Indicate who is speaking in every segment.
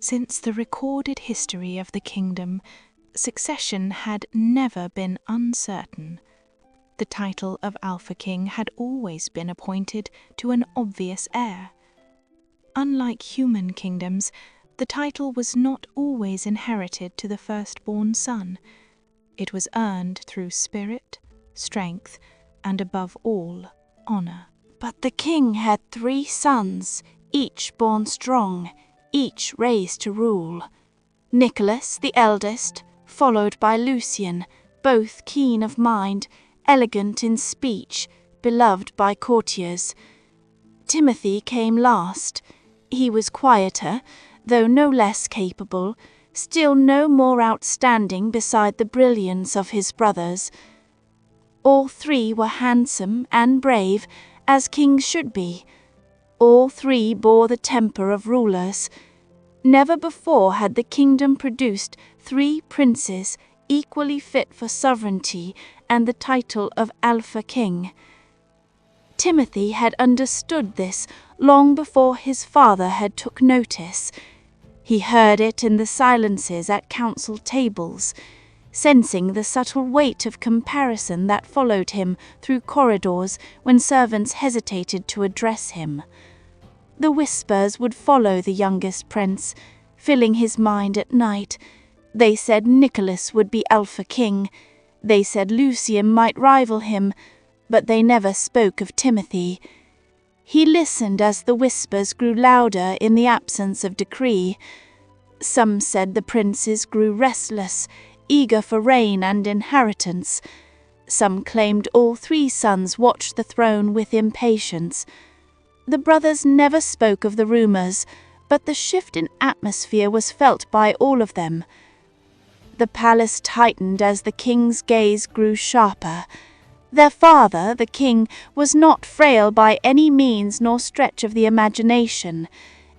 Speaker 1: Since the recorded history of the kingdom, succession had never been uncertain. The title of Alpha King had always been appointed to an obvious heir. Unlike human kingdoms, the title was not always inherited to the firstborn son. It was earned through spirit, strength, and above all, honor.
Speaker 2: But the king had 3 sons, each born strong, each raised to rule. Nicholas, the eldest, followed by Lucian, both keen of mind, elegant in speech, beloved by courtiers. Timothée came last. He was quieter, though no less capable, still no more outstanding beside the brilliance of his brothers. All 3 were handsome and brave, as kings should be. All 3 bore the temper of rulers. Never before had the kingdom produced 3 princes equally fit for sovereignty and the title of Alpha King. Timothée had understood this long before his father had took notice. He heard it in the silences at council tables, sensing the subtle weight of comparison that followed him through corridors when servants hesitated to address him. The whispers would follow the youngest prince, filling his mind at night. They said Nicholas would be Alpha King. They said Lucian might rival him, but they never spoke of Timothée. He listened as the whispers grew louder in the absence of decree. Some said the princes grew restless, eager for reign and inheritance. Some claimed all 3 sons watched the throne with impatience. The brothers never spoke of the rumors, but the shift in atmosphere was felt by all of them. The palace tightened as the king's gaze grew sharper. Their father, the king, was not frail by any means nor stretch of the imagination.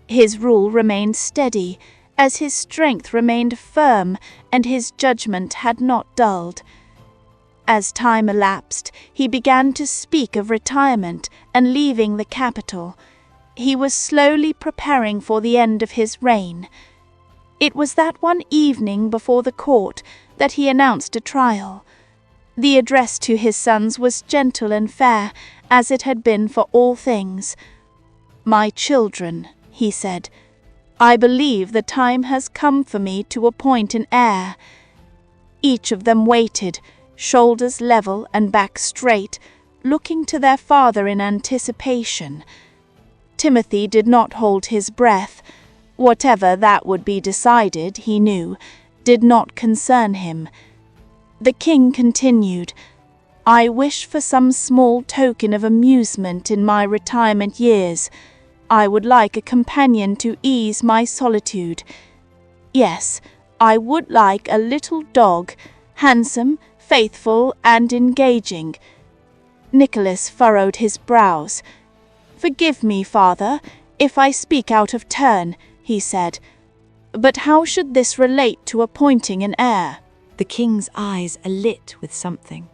Speaker 2: His rule remained steady, as his strength remained firm and his judgment had not dulled. As time elapsed, he began to speak of retirement and leaving the capital. He was slowly preparing for the end of his reign. It was that one evening before the court that he announced a trial. The address to his sons was gentle and fair, as it had been for all things. "My children," he said, "I believe the time has come for me to appoint an heir." Each of them waited, shoulders level and back straight, looking to their father in anticipation. Timothée did not hold his breath. Whatever that would be decided, he knew, did not concern him. The king continued, "I wish for some small token of amusement in my retirement years. I would like a companion to ease my solitude. Yes, I would like a little dog, handsome, faithful, and engaging." Nicholas furrowed his brows. "Forgive me, father, if I speak out of turn," he said. "But how should this relate to appointing an heir?"
Speaker 1: The king's eyes alit with something.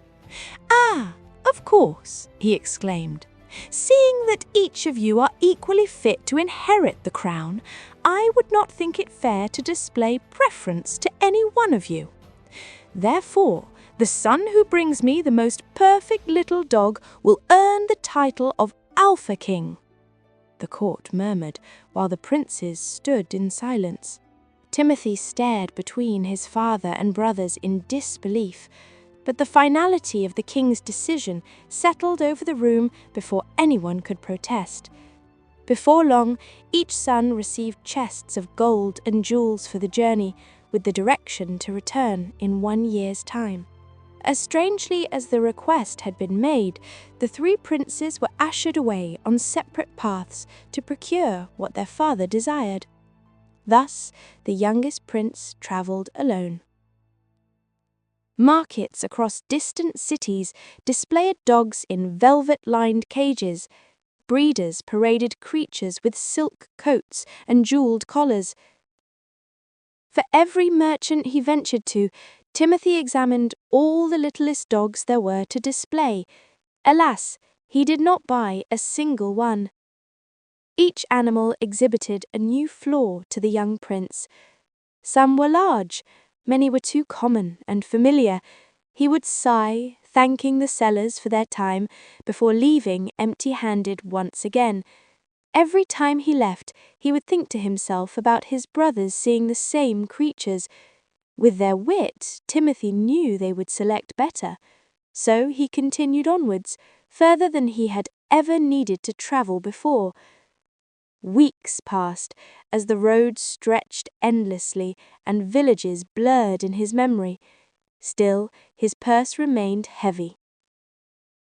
Speaker 1: "Ah, of course," he exclaimed. "Seeing that each of you are equally fit to inherit the crown, I would not think it fair to display preference to any one of you. Therefore, the son who brings me the most perfect little dog will earn the title of Alpha King." The court murmured, while the princes stood in silence. Timothée stared between his father and brothers in disbelief, but the finality of the king's decision settled over the room before anyone could protest. Before long, each son received chests of gold and jewels for the journey, with the direction to return in 1 year's time. As strangely as the request had been made, the 3 princes were ushered away on separate paths to procure what their father desired. Thus, the youngest prince travelled alone. Markets across distant cities displayed dogs in velvet-lined cages. Breeders paraded creatures with silk coats and jewelled collars. For every merchant he ventured to, Timothée examined all the littlest dogs there were to display. Alas, he did not buy a single one. Each animal exhibited a new flaw to the young prince. Some were large, many were too common and familiar. He would sigh, thanking the sellers for their time, before leaving empty-handed once again. Every time he left, he would think to himself about his brothers seeing the same creatures. With their wit, Timothée knew they would select better. So he continued onwards, further than he had ever needed to travel before. Weeks passed as the road stretched endlessly and villages blurred in his memory. Still, his purse remained heavy.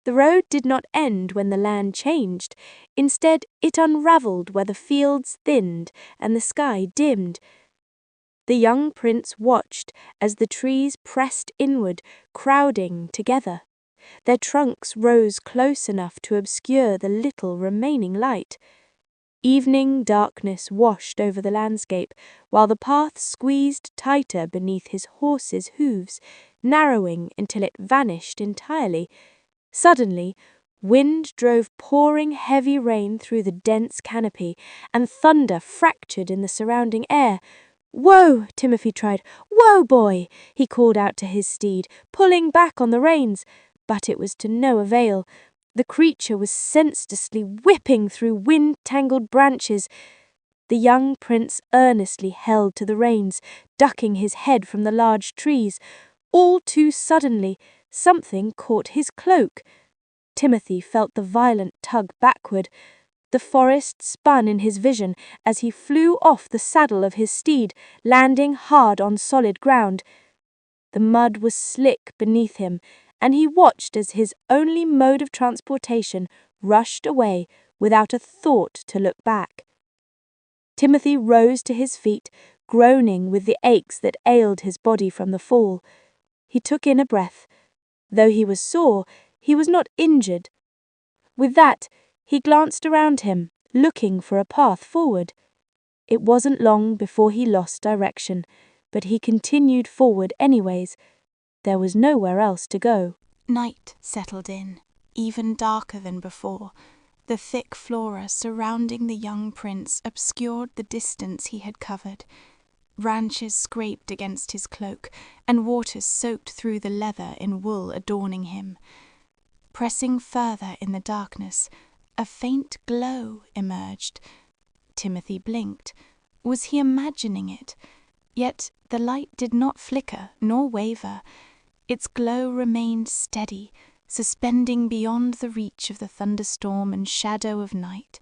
Speaker 1: The road did not end when the land changed. Instead, it unravelled where the fields thinned and the sky dimmed. The young prince watched as the trees pressed inward, crowding together. Their trunks rose close enough to obscure the little remaining light. Evening darkness washed over the landscape, while the path squeezed tighter beneath his horse's hooves, narrowing until it vanished entirely. Suddenly, wind drove pouring heavy rain through the dense canopy, and thunder fractured in the surrounding air. "Whoa!" Timothée tried. "Whoa, boy!" he called out to his steed, pulling back on the reins. But it was to no avail. The creature was senselessly whipping through wind-tangled branches. The young prince earnestly held to the reins, ducking his head from the large trees. All too suddenly, something caught his cloak. Timothée felt the violent tug backward. The forest spun in his vision as he flew off the saddle of his steed, landing hard on solid ground. The mud was slick beneath him, and he watched as his only mode of transportation rushed away without a thought to look back. Timothée rose to his feet, groaning with the aches that ailed his body from the fall. He took in a breath. Though he was sore, he was not injured. With that, he glanced around him, looking for a path forward. It wasn't long before he lost direction, but he continued forward anyways. There was nowhere else to go.
Speaker 2: Night settled in, even darker than before. The thick flora surrounding the young prince obscured the distance he had covered. Branches scraped against his cloak, and water soaked through the leather and wool adorning him. Pressing further in the darkness, a faint glow emerged. Timothée blinked. Was he imagining it? Yet the light did not flicker nor waver. Its glow remained steady, suspending beyond the reach of the thunderstorm and shadow of night.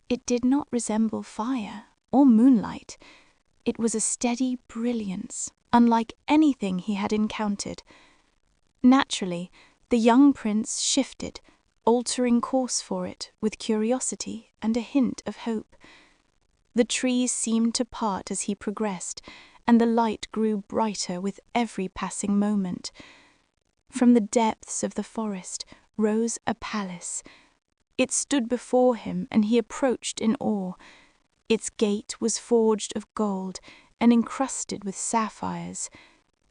Speaker 2: It did not resemble fire or moonlight. It was a steady brilliance, unlike anything he had encountered. Naturally, the young prince shifted, altering course for it with curiosity and a hint of hope. The trees seemed to part as he progressed, and the light grew brighter with every passing moment. From the depths of the forest rose a palace. It stood before him, and he approached in awe. Its gate was forged of gold and encrusted with sapphires.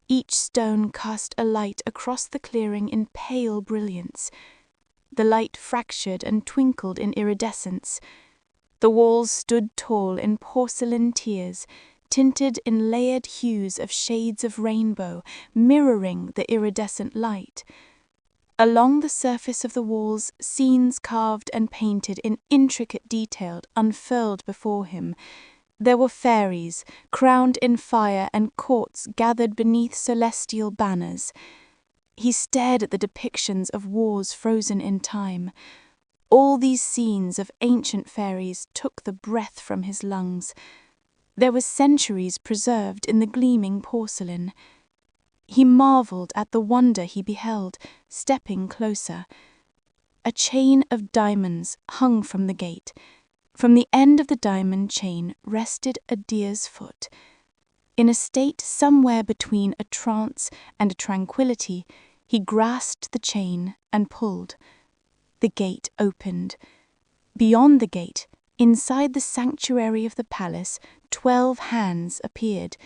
Speaker 2: Each stone cast a light across the clearing in pale brilliance. The light fractured and twinkled in iridescence. The walls stood tall in porcelain tiers, tinted in layered hues of shades of rainbow, mirroring the iridescent light. Along the surface of the walls, scenes carved and painted in intricate detail unfurled before him. There were fairies, crowned in fire, and courts gathered beneath celestial banners. He stared at the depictions of wars frozen in time. All these scenes of ancient fairies took the breath from his lungs. There were centuries preserved in the gleaming porcelain. He marvelled at the wonder he beheld, stepping closer. A chain of diamonds hung from the gate. From the end of the diamond chain rested a deer's foot. In a state somewhere between a trance and a tranquillity, he grasped the chain and pulled. The gate opened. Beyond the gate, inside the sanctuary of the palace, 12 hands appeared,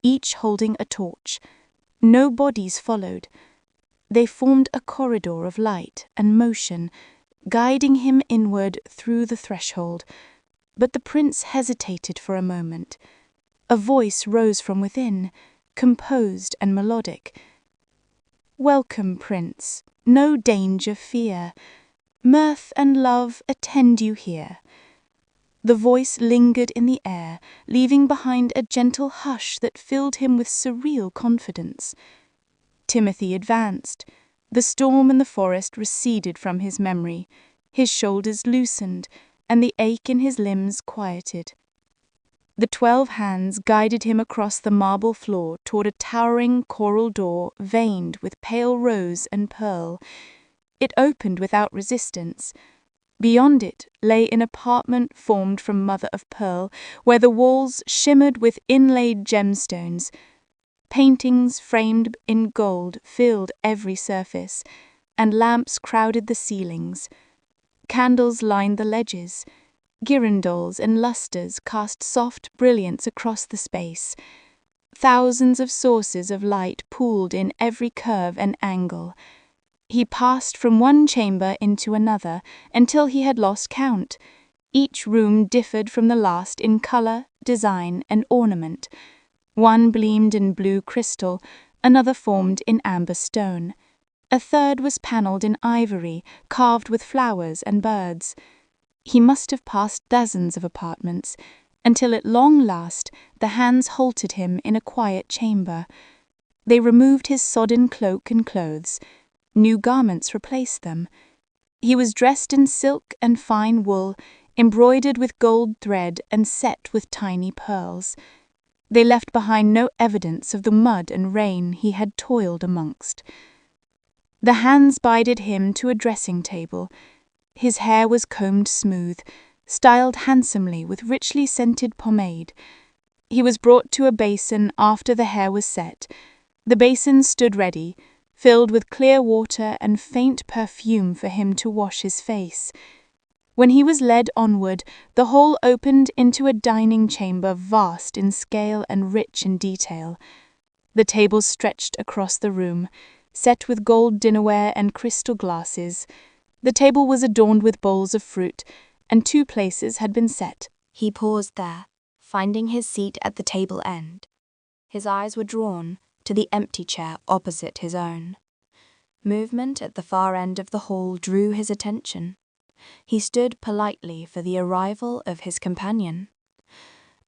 Speaker 2: each holding a torch. No bodies followed. They formed a corridor of light and motion, guiding him inward through the threshold. But the prince hesitated for a moment. A voice rose from within, composed and melodic. "Welcome, prince, no danger fear. Mirth and love attend you here." The voice lingered in the air, leaving behind a gentle hush that filled him with surreal confidence. Timothée advanced. The storm in the forest receded from his memory. His shoulders loosened, and the ache in his limbs quieted. The 12 hands guided him across the marble floor toward a towering coral door veined with pale rose and pearl. It opened without resistance. Beyond it lay an apartment formed from mother of pearl, where the walls shimmered with inlaid gemstones. Paintings framed in gold filled every surface, and lamps crowded the ceilings. Candles lined the ledges. Girandoles and lustres cast soft brilliance across the space. Thousands of sources of light pooled in every curve and angle. He passed from one chamber into another until he had lost count. Each room differed from the last in color, design, and ornament. One gleamed in blue crystal, another formed in amber stone. A third was panelled in ivory, carved with flowers and birds. He must have passed dozens of apartments, until at long last the hands halted him in a quiet chamber. They removed his sodden cloak and clothes. New garments replaced them. He was dressed in silk and fine wool, embroidered with gold thread and set with tiny pearls. They left behind no evidence of the mud and rain he had toiled amongst. The hands guided him to a dressing table. His hair was combed smooth, styled handsomely with richly scented pomade. He was brought to a basin after the hair was set. The basin stood ready, filled with clear water and faint perfume for him to wash his face. When he was led onward, the hall opened into a dining chamber vast in scale and rich in detail. The tables stretched across the room, set with gold dinnerware and crystal glasses. The table was adorned with bowls of fruit, and 2 places had been set.
Speaker 1: He paused there, finding his seat at the table end. His eyes were drawn to the empty chair opposite his own. Movement at the far end of the hall drew his attention. He stood politely for the arrival of his companion.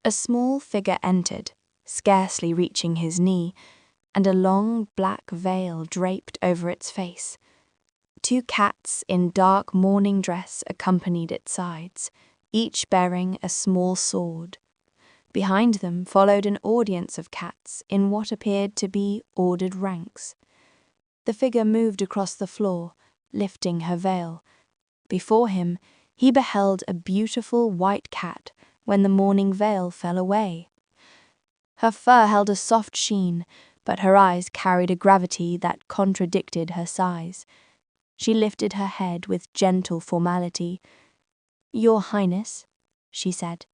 Speaker 1: A small figure entered, scarcely reaching his knee, and a long black veil draped over its face. 2 cats in dark mourning dress accompanied its sides, each bearing a small sword. Behind them followed an audience of cats in what appeared to be ordered ranks. The figure moved across the floor, lifting her veil. Before him, he beheld a beautiful white cat when the mourning veil fell away. Her fur held a soft sheen, but her eyes carried a gravity that contradicted her size. She lifted her head with gentle formality. "Your Highness," she said,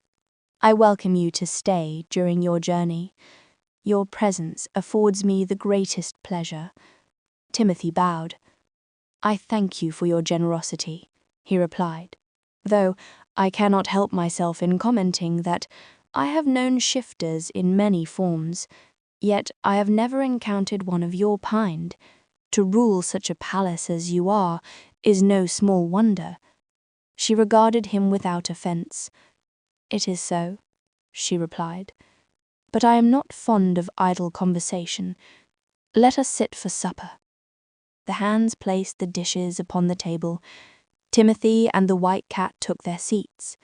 Speaker 1: "I welcome you to stay during your journey. Your presence affords me the greatest pleasure." Timothée bowed. "I thank you for your generosity," he replied, "though I cannot help myself in commenting that I have known shifters in many forms, yet I have never encountered one of your kind. To rule such a palace as you are is no small wonder." She regarded him without offence. "It is so," she replied, "but I am not fond of idle conversation. Let us sit for supper." The hands placed the dishes upon the table. Timothée and the white cat took their seats.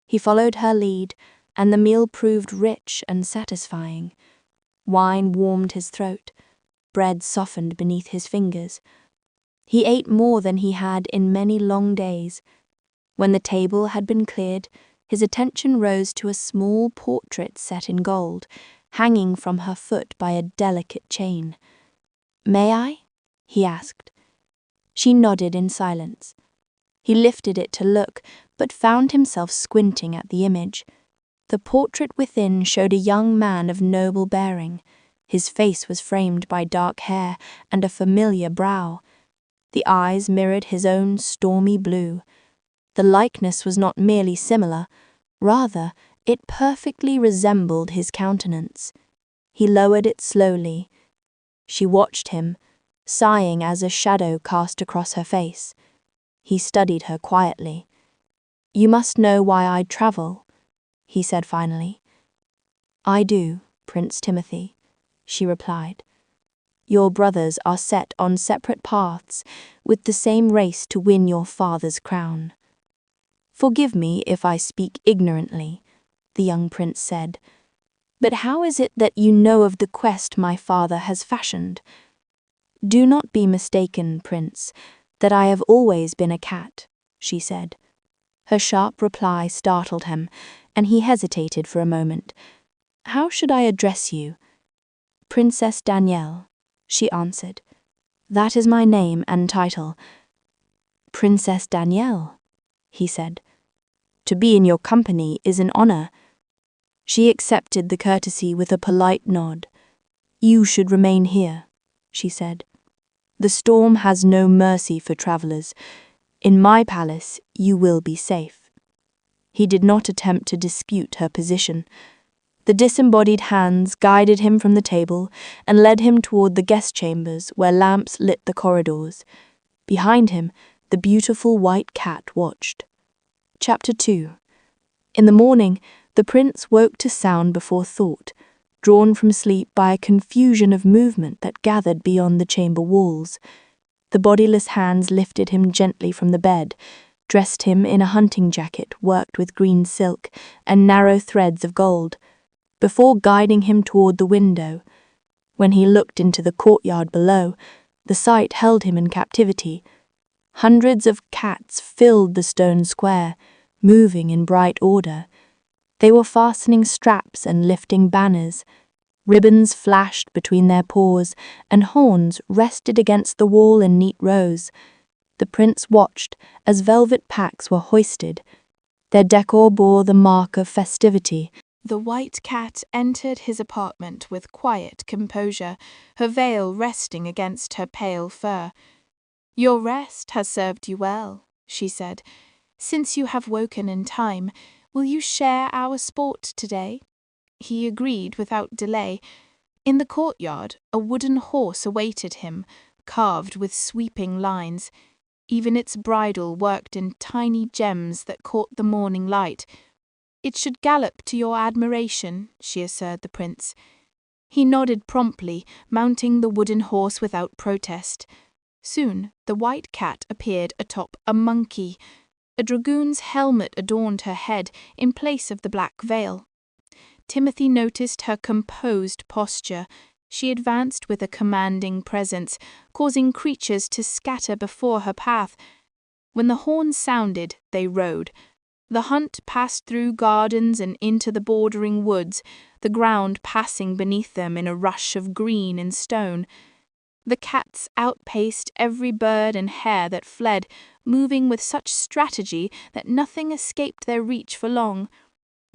Speaker 1: He followed her lead, and the meal proved rich and satisfying. Wine warmed his throat. Bread softened beneath his fingers. He ate more than he had in many long days. When the table had been cleared, his attention rose to a small portrait set in gold, hanging from her foot by a delicate chain. "May I?" he asked. She nodded in silence. He lifted it to look, but found himself squinting at the image. The portrait within showed a young man of noble bearing. His face was framed by dark hair and a familiar brow. The eyes mirrored his own stormy blue. The likeness was not merely similar, Rather, it perfectly resembled his countenance. He lowered it slowly. She watched him, sighing as a shadow cast across her face. He studied her quietly. "You must know why I travel," he said finally. "I do, Prince Timothée," she replied. "Your brothers are set on separate paths with the same race to win your father's crown." "Forgive me if I speak ignorantly," the young prince said, "but how is it that you know of the quest my father has fashioned?" "Do not be mistaken, Prince, that I have always been a cat," she said. Her sharp reply startled him, and he hesitated for a moment. "How should I address you?" "Princess Danielle," she answered. "That is my name and title." "Princess Danielle," he said. "To be in your company is an honor." She accepted the courtesy with a polite nod. "You should remain here," she said. "The storm has no mercy for travelers. In my palace, you will be safe." He did not attempt to dispute her position. The disembodied hands guided him from the table and led him toward the guest chambers where lamps lit the corridors. Behind him, the beautiful white cat watched. Chapter 2. In the morning, the prince woke to sound before thought, drawn from sleep by a confusion of movement that gathered beyond the chamber walls. The bodiless hands lifted him gently from the bed, dressed him in a hunting jacket worked with green silk and narrow threads of gold, before guiding him toward the window. When he looked into the courtyard below, the sight held him in captivity. Hundreds of cats filled the stone square, moving in bright order. They were fastening straps and lifting banners. Ribbons flashed between their paws, and horns rested against the wall in neat rows. The prince watched as velvet packs were hoisted. Their decor bore the mark of festivity.
Speaker 2: The white cat entered his apartment with quiet composure, her veil resting against her pale fur. "Your rest has served you well," she said. "Since you have woken in time, will you share our sport today?" He agreed without delay. In the courtyard, a wooden horse awaited him, carved with sweeping lines. Even its bridle worked in tiny gems that caught the morning light. "It should gallop to your admiration," she assured the prince. He nodded promptly, mounting the wooden horse without protest. Soon the white cat appeared atop a monkey. A dragoon's helmet adorned her head in place of the black veil. Timothée noticed her composed posture. She advanced with a commanding presence, causing creatures to scatter before her path. When the horn sounded, they rode. The hunt passed through gardens and into the bordering woods, the ground passing beneath them in a rush of green and stone. The cats outpaced every bird and hare that fled, moving with such strategy that nothing escaped their reach for long.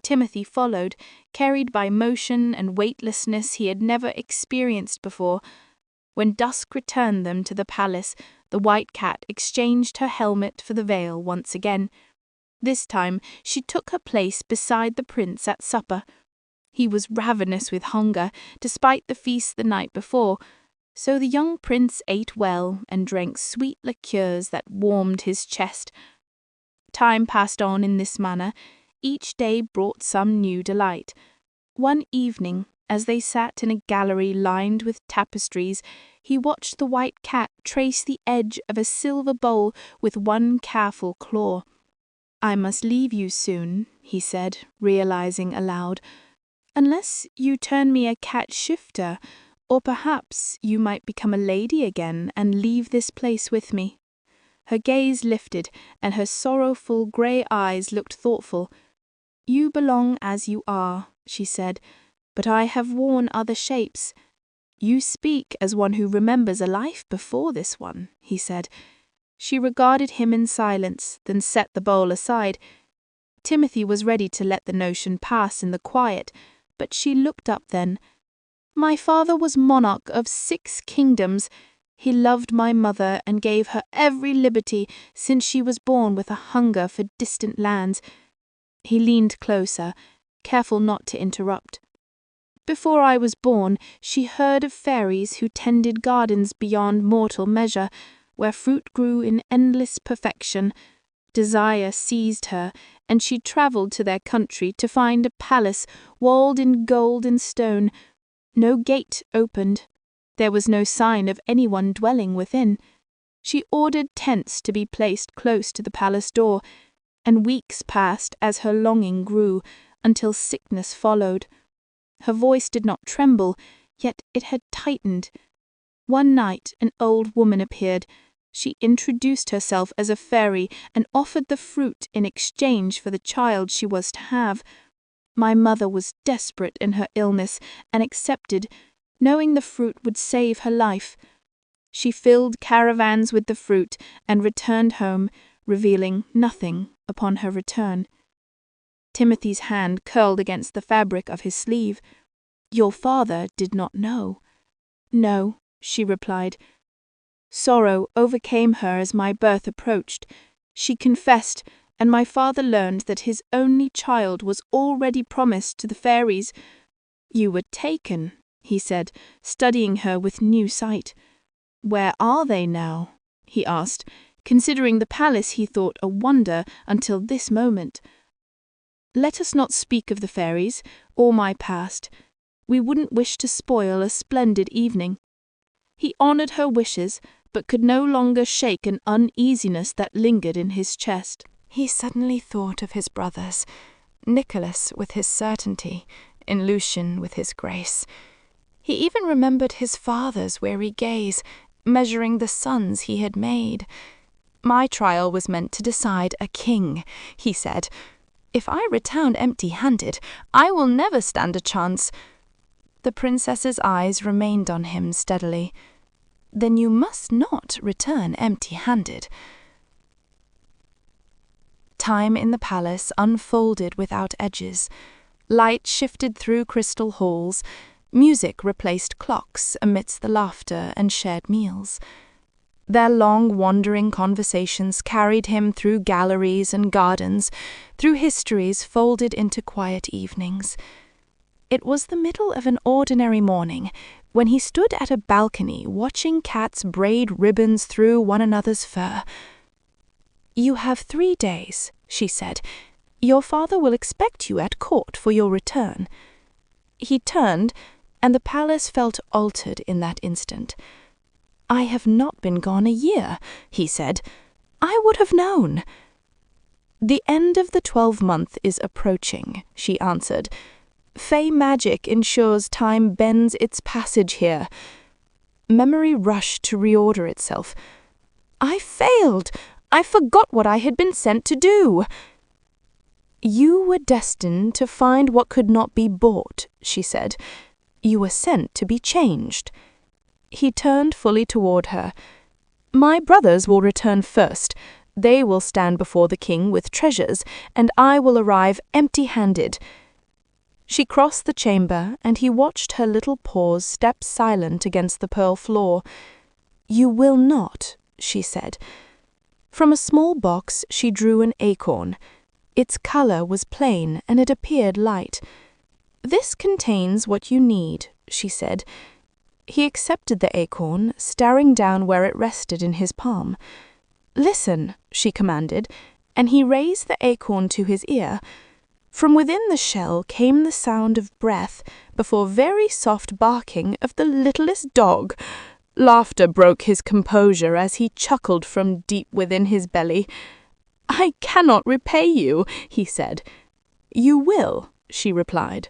Speaker 2: Timothée followed, carried by motion and weightlessness he had never experienced before. When dusk returned them to the palace, the white cat exchanged her helmet for the veil once again. This time she took her place beside the prince at supper. He was ravenous with hunger, despite the feast the night before, so the young prince ate well and drank sweet liqueurs that warmed his chest. Time passed on in this manner. Each day brought some new delight. One evening, as they sat in a gallery lined with tapestries, he watched the white cat trace the edge of a silver bowl with one careful claw. "I must leave you soon," he said, realizing aloud, "unless you turn me a cat shifter, or perhaps you might become a lady again and leave this place with me." Her gaze lifted, and her sorrowful grey eyes looked thoughtful. "You belong as you are," she said, "but I have worn other shapes." "You speak as one who remembers a life before this one," he said. She regarded him in silence, then set the bowl aside. Timothée was ready to let the notion pass in the quiet, but she looked up then. "My father was monarch of 6 kingdoms. He loved my mother and gave her every liberty since she was born with a hunger for distant lands. He leaned closer, careful not to interrupt. Before I was born, she heard of fairies who tended gardens beyond mortal measure, where fruit grew in endless perfection. Desire seized her, and she travelled to their country to find a palace walled in gold and stone. No gate opened. There was no sign of anyone dwelling within. She ordered tents to be placed close to the palace door, and weeks passed as her longing grew, until sickness followed. Her voice did not tremble, yet it had tightened. One night an old woman appeared. She introduced herself as a fairy and offered the fruit in exchange for the child she was to have. My mother was desperate in her illness and accepted, knowing the fruit would save her life. She filled caravans with the fruit and returned home, revealing nothing upon her return. Timothée's hand curled against the fabric of his sleeve. "Your father did not know." "No," she replied. Sorrow overcame her as my birth approached. She confessed, and my father learned that his only child was already promised to the fairies. "You were taken," he said, studying her with new sight. "Where are they now?" he asked, considering the palace he thought a wonder until this moment. "Let us not speak of the fairies, or my past. We wouldn't wish to spoil a splendid evening." He honoured her wishes, but could no longer shake an uneasiness that lingered in his chest.
Speaker 1: He suddenly thought of his brothers, Nicholas with his certainty, and Lucian with his grace. He even remembered his father's weary gaze, measuring the sons he had made. "My trial was meant to decide a king," he said. "If I return empty-handed, I will never stand a chance." The princess's eyes remained on him steadily. "Then you must not return empty-handed." Time in the palace unfolded without edges. Light shifted through crystal halls. Music replaced clocks amidst the laughter and shared meals. Their long wandering conversations carried him through galleries and gardens, through histories folded into quiet evenings. It was the middle of an ordinary morning, when he stood at a balcony watching cats braid ribbons through one another's fur. "You have 3 days," she said. "Your father will expect you at court for your return." He turned, and the palace felt altered in that instant. "I have not been gone a year," he said. "I would have known." "The end of the 12-month is approaching," she answered. "Fey magic ensures time bends its passage here." Memory rushed to reorder itself. "I failed! I forgot what I had been sent to do." "You were destined to find what could not be bought," she said. "You were sent to be changed." He turned fully toward her. "My brothers will return first. They will stand before the king with treasures, and I will arrive empty-handed." She crossed the chamber, and he watched her little paws step silent against the pearl floor. "You will not," she said. From a small box she drew an acorn. Its colour was plain, and it appeared light. "This contains what you need," she said. He accepted the acorn, staring down where it rested in his palm. "Listen," she commanded, and he raised the acorn to his ear. From within the shell came the sound of breath, before very soft barking of the littlest dog. Laughter broke his composure as he chuckled from deep within his belly. "I cannot repay you," he said. "You will," she replied.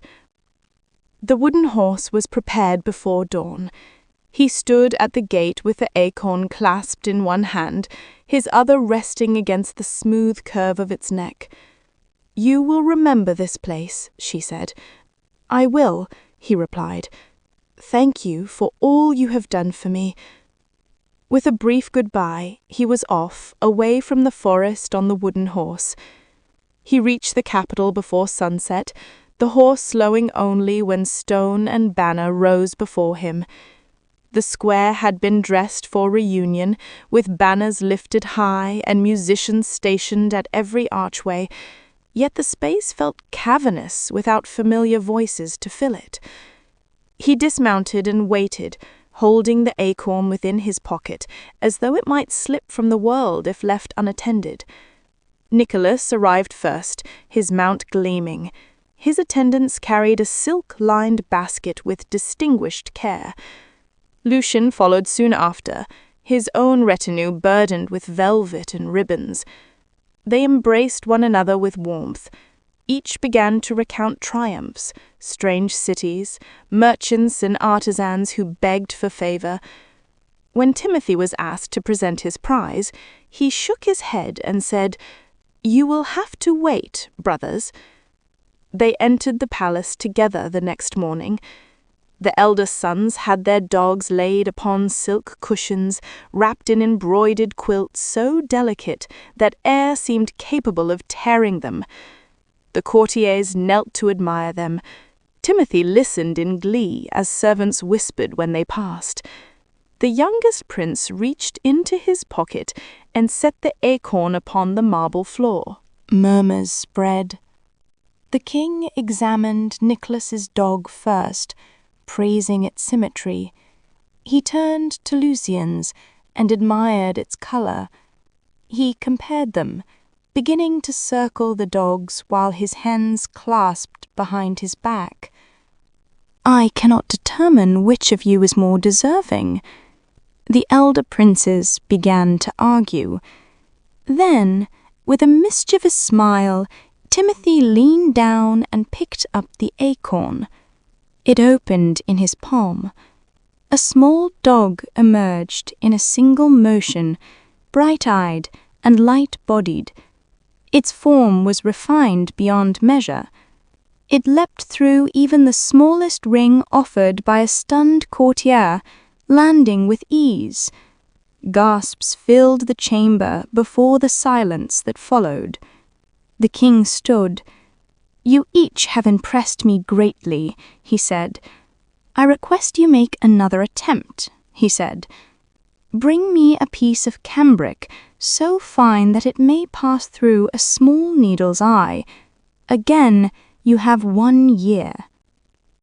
Speaker 1: The wooden horse was prepared before dawn. He stood at the gate with the acorn clasped in one hand, his other resting against the smooth curve of its neck. "You will remember this place," she said. "I will," he replied. "Thank you for all you have done for me." With a brief goodbye, he was off, away from the forest on the wooden horse. He reached the capital before sunset, the horse slowing only when stone and banner rose before him. The square had been dressed for reunion, with banners lifted high and musicians stationed at every archway. yet the space felt cavernous without familiar voices to fill it. He dismounted and waited, holding the acorn within his pocket, as though it might slip from the world if left unattended. Nicholas arrived first, his mount gleaming. His attendants carried a silk-lined basket with distinguished care. Lucian followed soon after, his own retinue burdened with velvet and ribbons. They embraced one another with warmth. Each began to recount triumphs, strange cities, merchants and artisans who begged for favor. When Timothée was asked to present his prize, he shook his head and said, "You will have to wait, brothers." They entered the palace together the next morning. The elder sons had their dogs laid upon silk cushions, wrapped in embroidered quilts so delicate that air seemed capable of tearing them. The courtiers knelt to admire them. Timothée listened in glee as servants whispered when they passed. The youngest prince reached into his pocket and set the acorn upon the marble floor. Murmurs spread. The king examined Nicholas's dog first, praising its symmetry. He turned to Lucian's and admired its color. He compared them, beginning to circle the dogs while his hands clasped behind his back. "I cannot determine which of you is more deserving." The elder princes began to argue. Then, with a mischievous smile, Timothée leaned down and picked up the acorn. It opened in his palm. A small dog emerged in a single motion, bright-eyed and light-bodied. Its form was refined beyond measure. It leapt through even the smallest ring offered by a stunned courtier, landing with ease. Gasps filled the chamber before the silence that followed. The king stood. "You each have impressed me greatly," he said. "I request you make another attempt," he said. "Bring me a piece of cambric so fine that it may pass through a small needle's eye. Again, you have 1 year."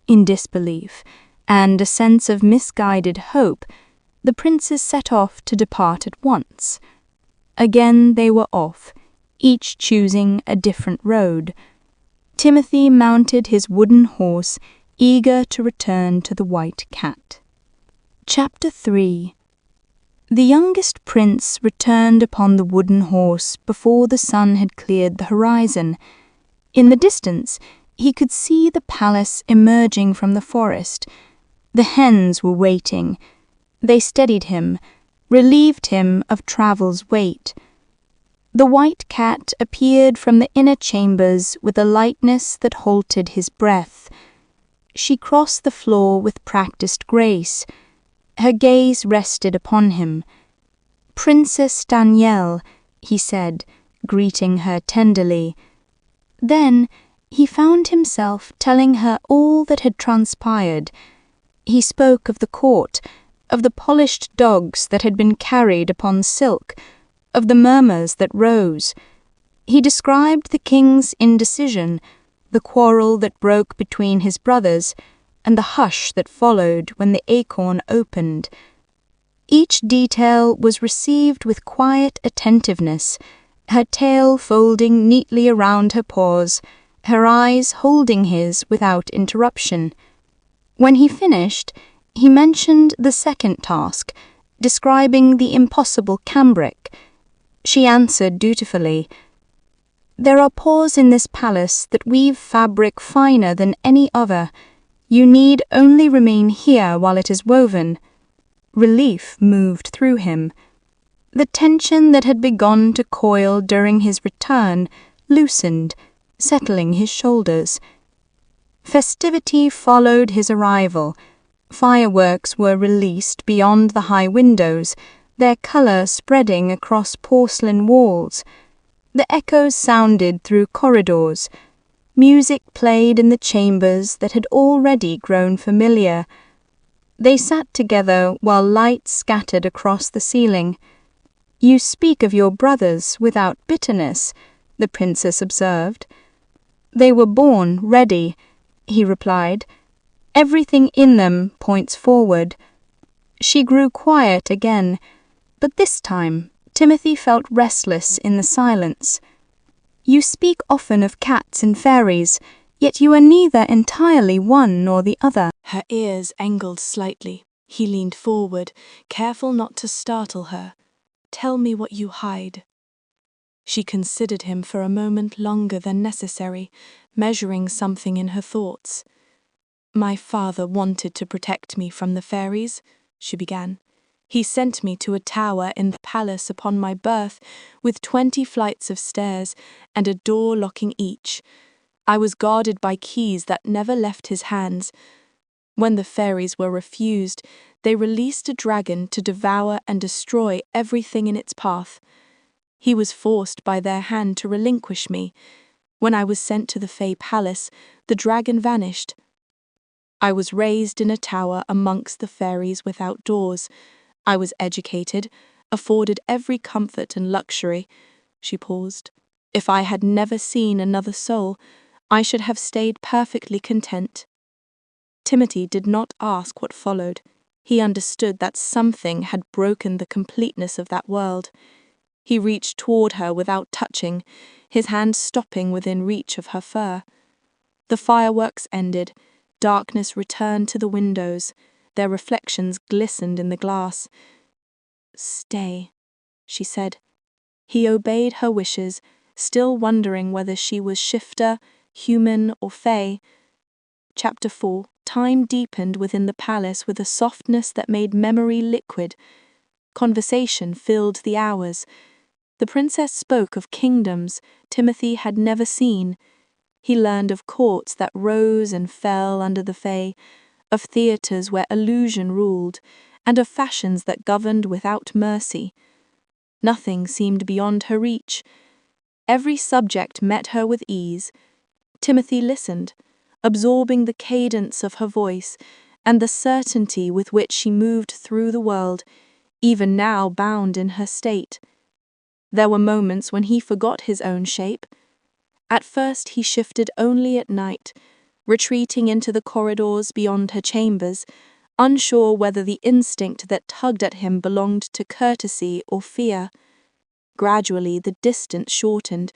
Speaker 1: In disbelief, and a sense of misguided hope, the princes set off to depart at once. Again they were off, each choosing a different road. Timothée mounted his wooden horse, eager to return to the White Cat. Chapter 3. The youngest prince returned upon the wooden horse before the sun had cleared the horizon. In the distance, he could see the palace emerging from the forest. The hens were waiting. They steadied him, relieved him of travel's weight. The White Cat appeared from the inner chambers with a lightness that halted his breath. She crossed the floor with practiced grace. Her gaze rested upon him. "Princess Danielle," he said, greeting her tenderly. Then he found himself telling her all that had transpired. He spoke of the court, of the polished dogs that had been carried upon silk, of the murmurs that rose. He described the king's indecision, the quarrel that broke between his brothers, and the hush that followed when the acorn opened. Each detail was received with quiet attentiveness, her tail folding neatly around her paws, her eyes holding his without interruption. When he finished, he mentioned the second task, describing the impossible cambric. She answered dutifully, "There are paws in this palace that weave fabric finer than any other. You need only remain here while it is woven." Relief moved through him. The tension that had begun to coil during his return loosened, settling his shoulders. Festivity followed his arrival. Fireworks were released beyond the high windows, their color spreading across porcelain walls. The echoes sounded through corridors. Music played in the chambers that had already grown familiar. They sat together while light scattered across the ceiling. "You speak of your brothers without bitterness,"
Speaker 3: the princess observed. They were born ready, he replied. Everything in them points forward. She grew quiet again, but this time Timothée felt restless in the silence. You speak often of cats and fairies, yet you are neither entirely one nor the other.
Speaker 1: Her ears angled slightly. He leaned forward, careful not to startle her. Tell me what you hide. She considered him for a moment longer than necessary, measuring something in her thoughts. My father wanted to protect me from the fairies, she began. He sent me to a tower in the palace upon my birth, with 20 flights of stairs and a door locking each. I was guarded by keys that never left his hands. When the fairies were refused, they released a dragon to devour and destroy everything in its path. He was forced by their hand to relinquish me. When I was sent to the Fey Palace, the dragon vanished. I was raised in a tower amongst the fairies without doors. I was educated, afforded every comfort and luxury. She paused. If I had never seen another soul, I should have stayed perfectly content. Timothée did not ask what followed. He understood that something had broken the completeness of that world. He reached toward her without touching, his hand stopping within reach of her fur. The fireworks ended. Darkness returned to the windows. Their reflections glistened in the glass. Stay, she said. He obeyed her wishes, still wondering whether she was shifter, human, or fey. Chapter 4. Time deepened within the palace with a softness that made memory liquid. Conversation filled the hours. The princess spoke of kingdoms Timothée had never seen. He learned of courts that rose and fell under the Fae, of theatres where illusion ruled, and of fashions that governed without mercy. Nothing seemed beyond her reach. Every subject met her with ease. Timothée listened, absorbing the cadence of her voice and the certainty with which she moved through the world, even now bound in her state. There were moments when he forgot his own shape. At first he shifted only at night, retreating into the corridors beyond her chambers, unsure whether the instinct that tugged at him belonged to courtesy or fear. Gradually the distance shortened.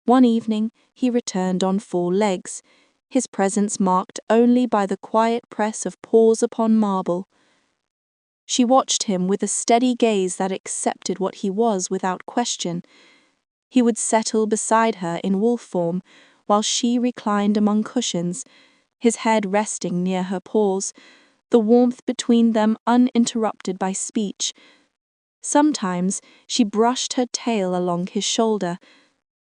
Speaker 1: One evening he returned on 4 legs, his presence marked only by the quiet press of paws upon marble. She watched him with a steady gaze that accepted what he was without question. He would settle beside her in wolf form, while she reclined among cushions, his head resting near her paws, the warmth between them uninterrupted by speech. Sometimes she brushed her tail along his shoulder.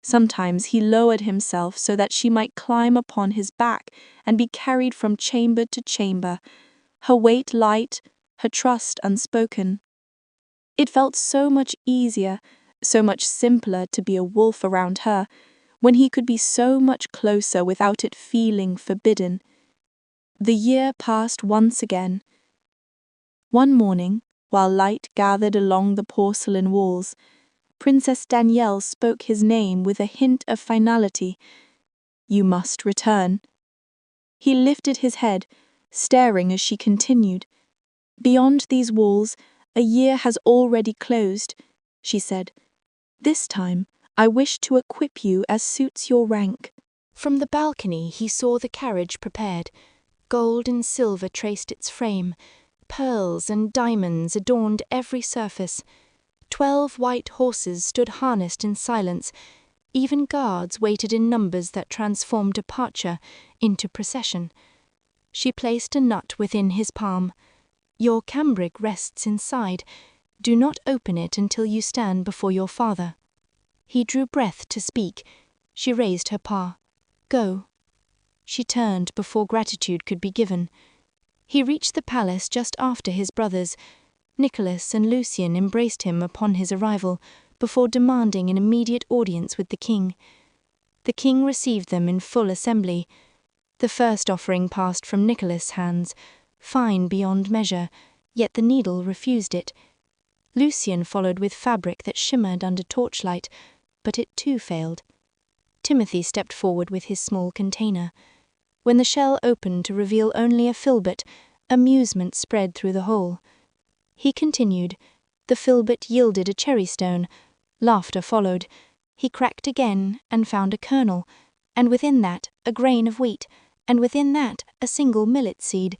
Speaker 1: Sometimes he lowered himself so that she might climb upon his back and be carried from chamber to chamber, her weight light, her trust unspoken. It felt so much easier, so much simpler to be a wolf around her, when he could be so much closer without it feeling forbidden. The year passed once again. One morning, while light gathered along the porcelain walls, Princess Danielle spoke his name with a hint of finality. You must return. He lifted his head, staring as she continued. Beyond these walls, a year has already closed, she said. This time, I wish to equip you as suits your rank. From the balcony he saw the carriage prepared. Gold and silver traced its frame. Pearls and diamonds adorned every surface. 12 white horses stood harnessed in silence. Even guards waited in numbers that transformed departure into procession. She placed a nut within his palm. Your cambric rests inside. Do not open it until you stand before your father. He drew breath to speak. She raised her paw. Go. She turned before gratitude could be given. He reached the palace just after his brothers. Nicholas and Lucien embraced him upon his arrival, before demanding an immediate audience with the king. The king received them in full assembly. The first offering passed from Nicholas' hands, fine beyond measure, yet the needle refused it. Lucien followed with fabric that shimmered under torchlight, but it too failed. Timothy stepped forward with his small container. When the shell opened to reveal only a filbert, amusement spread through the whole. He continued. The filbert yielded a cherry stone. Laughter followed. He cracked again and found a kernel, and within that a grain of wheat, and within that a single millet seed.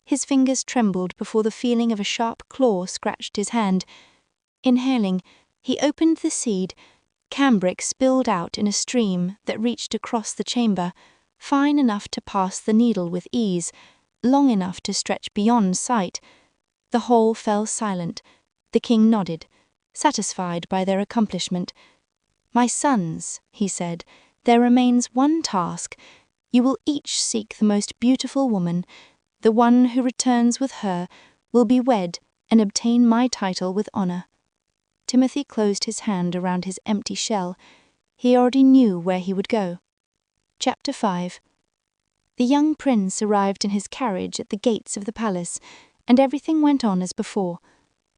Speaker 1: His fingers trembled before the feeling of a sharp claw scratched his hand. Inhaling, he opened the seed. Cambric spilled out in a stream that reached across the chamber, fine enough to pass the needle with ease, long enough to stretch beyond sight. The whole fell silent. The king nodded, satisfied by their accomplishment. "My sons," he said, "there remains one task. You will each seek the most beautiful woman. The one who returns with her will be wed and obtain my title with honor." Timothy closed his hand around his empty shell. He already knew where he would go. Chapter 5. The young prince arrived in his carriage at the gates of the palace, and everything went on as before.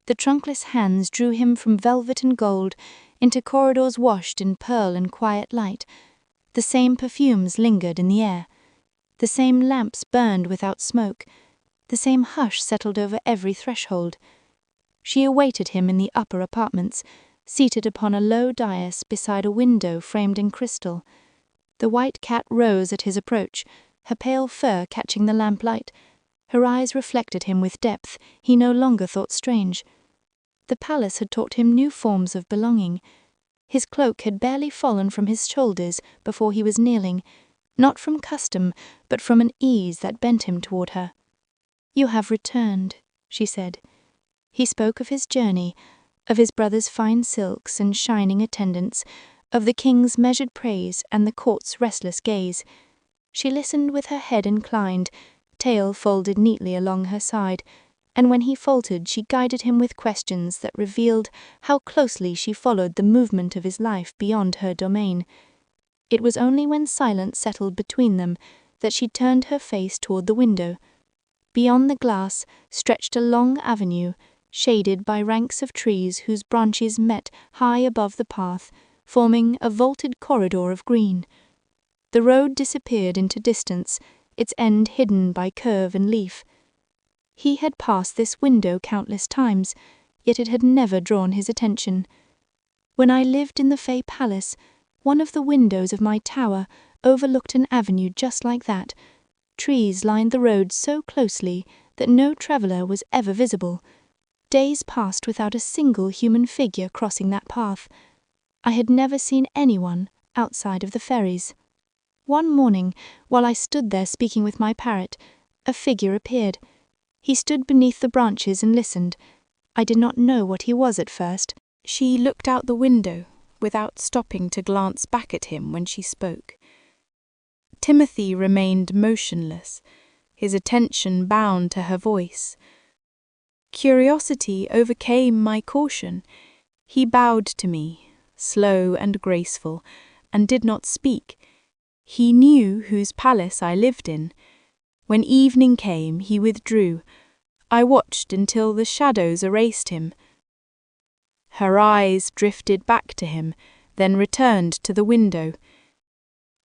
Speaker 1: The trunkless hands drew him from velvet and gold into corridors washed in pearl and quiet light. The same perfumes lingered in the air. The same lamps burned without smoke. The same hush settled over every threshold. She awaited him in the upper apartments, seated upon a low dais beside a window framed in crystal. The white cat rose at his approach, her pale fur catching the lamplight. Her eyes reflected him with depth he no longer thought strange. The palace had taught him new forms of belonging. His cloak had barely fallen from his shoulders before he was kneeling, not from custom, but from an ease that bent him toward her. "You have returned," she said. He spoke of his journey, of his brother's fine silks and shining attendants, of the king's measured praise and the court's restless gaze. She listened with her head inclined, tail folded neatly along her side, and when he faltered she guided him with questions that revealed how closely she followed the movement of his life beyond her domain. It was only when silence settled between them that she turned her face toward the window. Beyond the glass stretched a long avenue, shaded by ranks of trees whose branches met high above the path, forming a vaulted corridor of green. The road disappeared into distance, its end hidden by curve and leaf. He had passed this window countless times, yet it had never drawn his attention. When I lived in the Fey Palace, one of the windows of my tower overlooked an avenue just like that. Trees lined the road so closely that no traveller was ever visible. Days passed without a single human figure crossing that path. I had never seen anyone outside of the fairies. One morning, while I stood there speaking with my parrot, a figure appeared. He stood beneath the branches and listened. I did not know what he was at first. She looked out the window, without stopping to glance back at him when she spoke. Timothy remained motionless, his attention bound to her voice. Curiosity overcame my caution. He bowed to me, slow and graceful, and did not speak. He knew whose palace I lived in. When evening came, he withdrew. I watched until the shadows erased him. Her eyes drifted back to him, then returned to the window.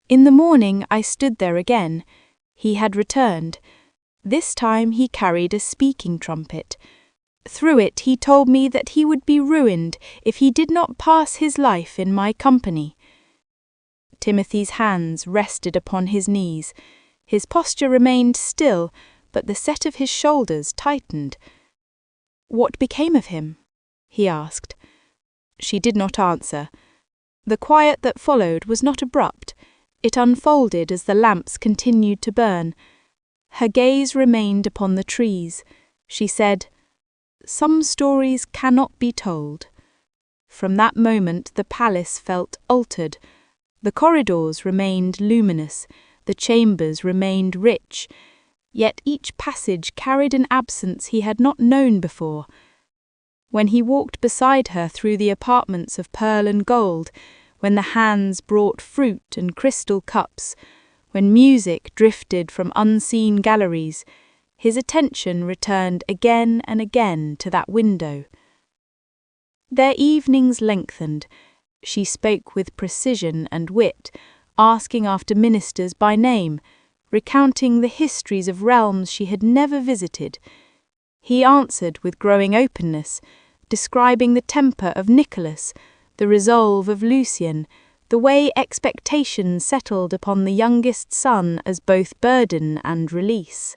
Speaker 1: In the morning I stood there again. He had returned. This time he carried a speaking trumpet. Through it he told me that he would be ruined if he did not pass his life in my company. Timothy's hands rested upon his knees. His posture remained still, but the set of his shoulders tightened. "What became of him?" he asked. She did not answer. The quiet that followed was not abrupt. It unfolded as the lamps continued to burn. Her gaze remained upon the trees. She said, "Some stories cannot be told." From that moment the palace felt altered. The corridors remained luminous, the chambers remained rich, yet each passage carried an absence he had not known before. When he walked beside her through the apartments of pearl and gold, when the hands brought fruit and crystal cups, when music drifted from unseen galleries, his attention returned again and again to that window. Their evenings lengthened. She spoke with precision and wit, asking after ministers by name, recounting the histories of realms she had never visited. He answered with growing openness, describing the temper of Nicholas, the resolve of Lucien, the way expectations settled upon the youngest son as both burden and release.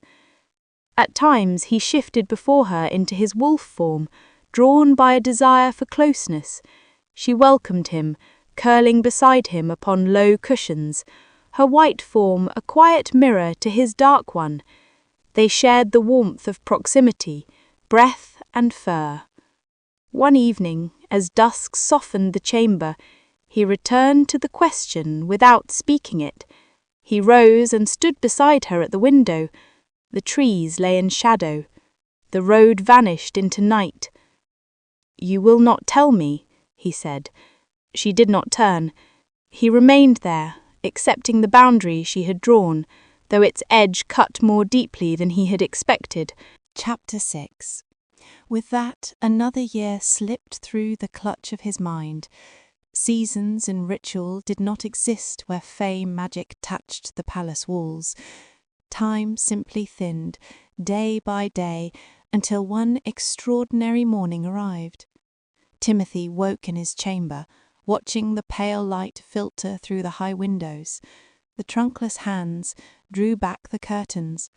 Speaker 1: At times he shifted before her into his wolf form, drawn by a desire for closeness. She welcomed him, curling beside him upon low cushions, her white form a quiet mirror to his dark one. They shared the warmth of proximity, breath and fur. One evening, as dusk softened the chamber, he returned to the question without speaking it. He rose and stood beside her at the window. The trees lay in shadow. The road vanished into night. "You will not tell me," he said. She did not turn. He remained there, accepting the boundary she had drawn, though its edge cut more deeply than he had expected.
Speaker 2: Chapter 6. With that, another year slipped through the clutch of his mind. Seasons and ritual did not exist where fey magic touched the palace walls. Time simply thinned, day by day, until one extraordinary morning arrived. Timothée woke in his chamber, watching the pale light filter through the high windows. The trunkless hands drew back the curtains.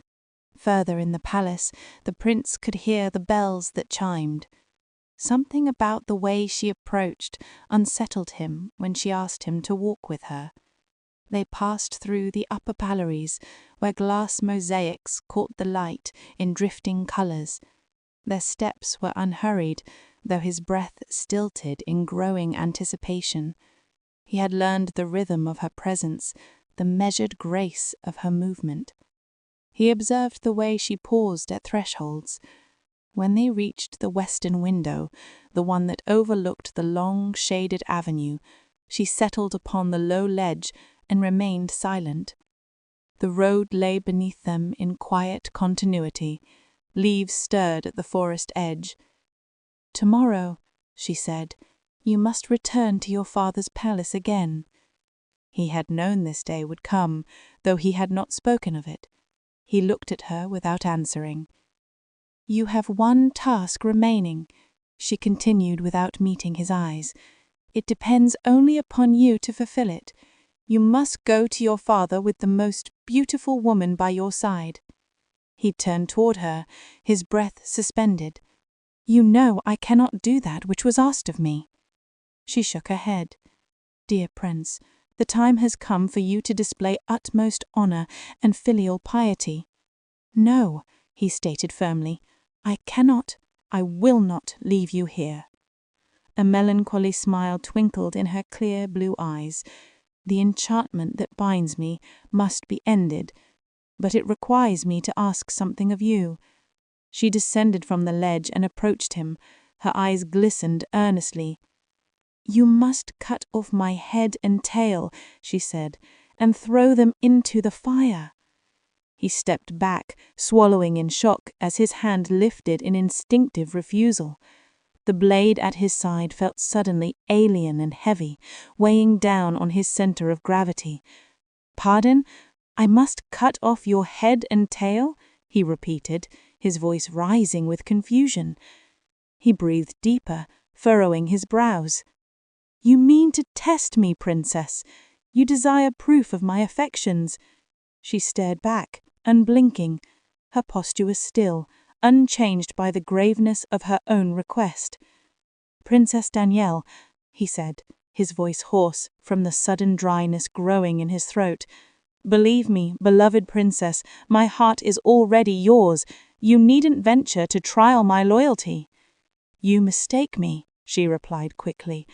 Speaker 2: Further in the palace, the prince could hear the bells that chimed. Something about the way she approached unsettled him when she asked him to walk with her. They passed through the upper galleries, where glass mosaics caught the light in drifting colours. Their steps were unhurried, though his breath stilted in growing anticipation. He had learned the rhythm of her presence, the measured grace of her movement. He observed the way she paused at thresholds. When they reached the western window, the one that overlooked the long, shaded avenue, she settled upon the low ledge and remained silent. The road lay beneath them in quiet continuity. Leaves stirred at the forest edge. "Tomorrow," she said, "you must return to your father's palace again." He had known this day would come, though he had not spoken of it. He looked at her without answering. "You have one task remaining," she continued without meeting his eyes. "It depends only upon you to fulfill it. You must go to your father with the most beautiful woman by your side." He turned toward her, his breath suspended. "You know I cannot do that which was asked of me." She shook her head. "Dear Prince, the time has come for you to display utmost honor and filial piety." "No," he stated firmly, "I cannot, I will not leave you here." A melancholy smile twinkled in her clear blue eyes. "The enchantment that binds me must be ended, but it requires me to ask something of you." She descended from the ledge and approached him. Her eyes glistened earnestly. "You must cut off my head and tail," she said, "and throw them into the fire." He stepped back, swallowing in shock as his hand lifted in instinctive refusal. The blade at his side felt suddenly alien and heavy, weighing down on his center of gravity. "Pardon? I must cut off your head and tail?" he repeated, his voice rising with confusion. He breathed deeper, furrowing his brows. "You mean to test me, Princess? You desire proof of my affections?" She stared back, unblinking. Her posture was still, unchanged by the graveness of her own request. "Princess Danielle," he said, his voice hoarse from the sudden dryness growing in his throat, "believe me, beloved princess, my heart is already yours. You needn't venture to trial my loyalty." "You mistake me," she replied quickly.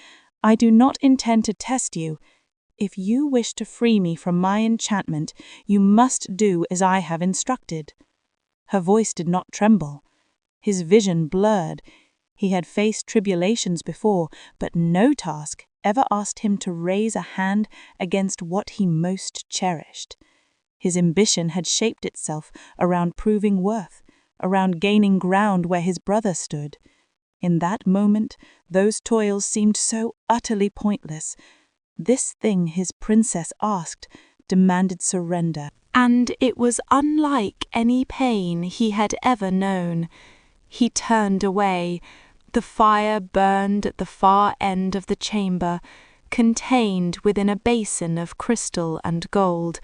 Speaker 2: "I do not intend to test you. If you wish to free me from my enchantment, you must do as I have instructed." Her voice did not tremble. His vision blurred. He had faced tribulations before, but no task ever asked him to raise a hand against what he most cherished. His ambition had shaped itself around proving worth, around gaining ground where his brother stood. In that moment, those toils seemed so utterly pointless.
Speaker 4: This thing his princess asked demanded surrender,
Speaker 2: and it was unlike any pain he had ever known. He turned away. The fire burned at the far end of the chamber, contained within a basin of crystal and gold.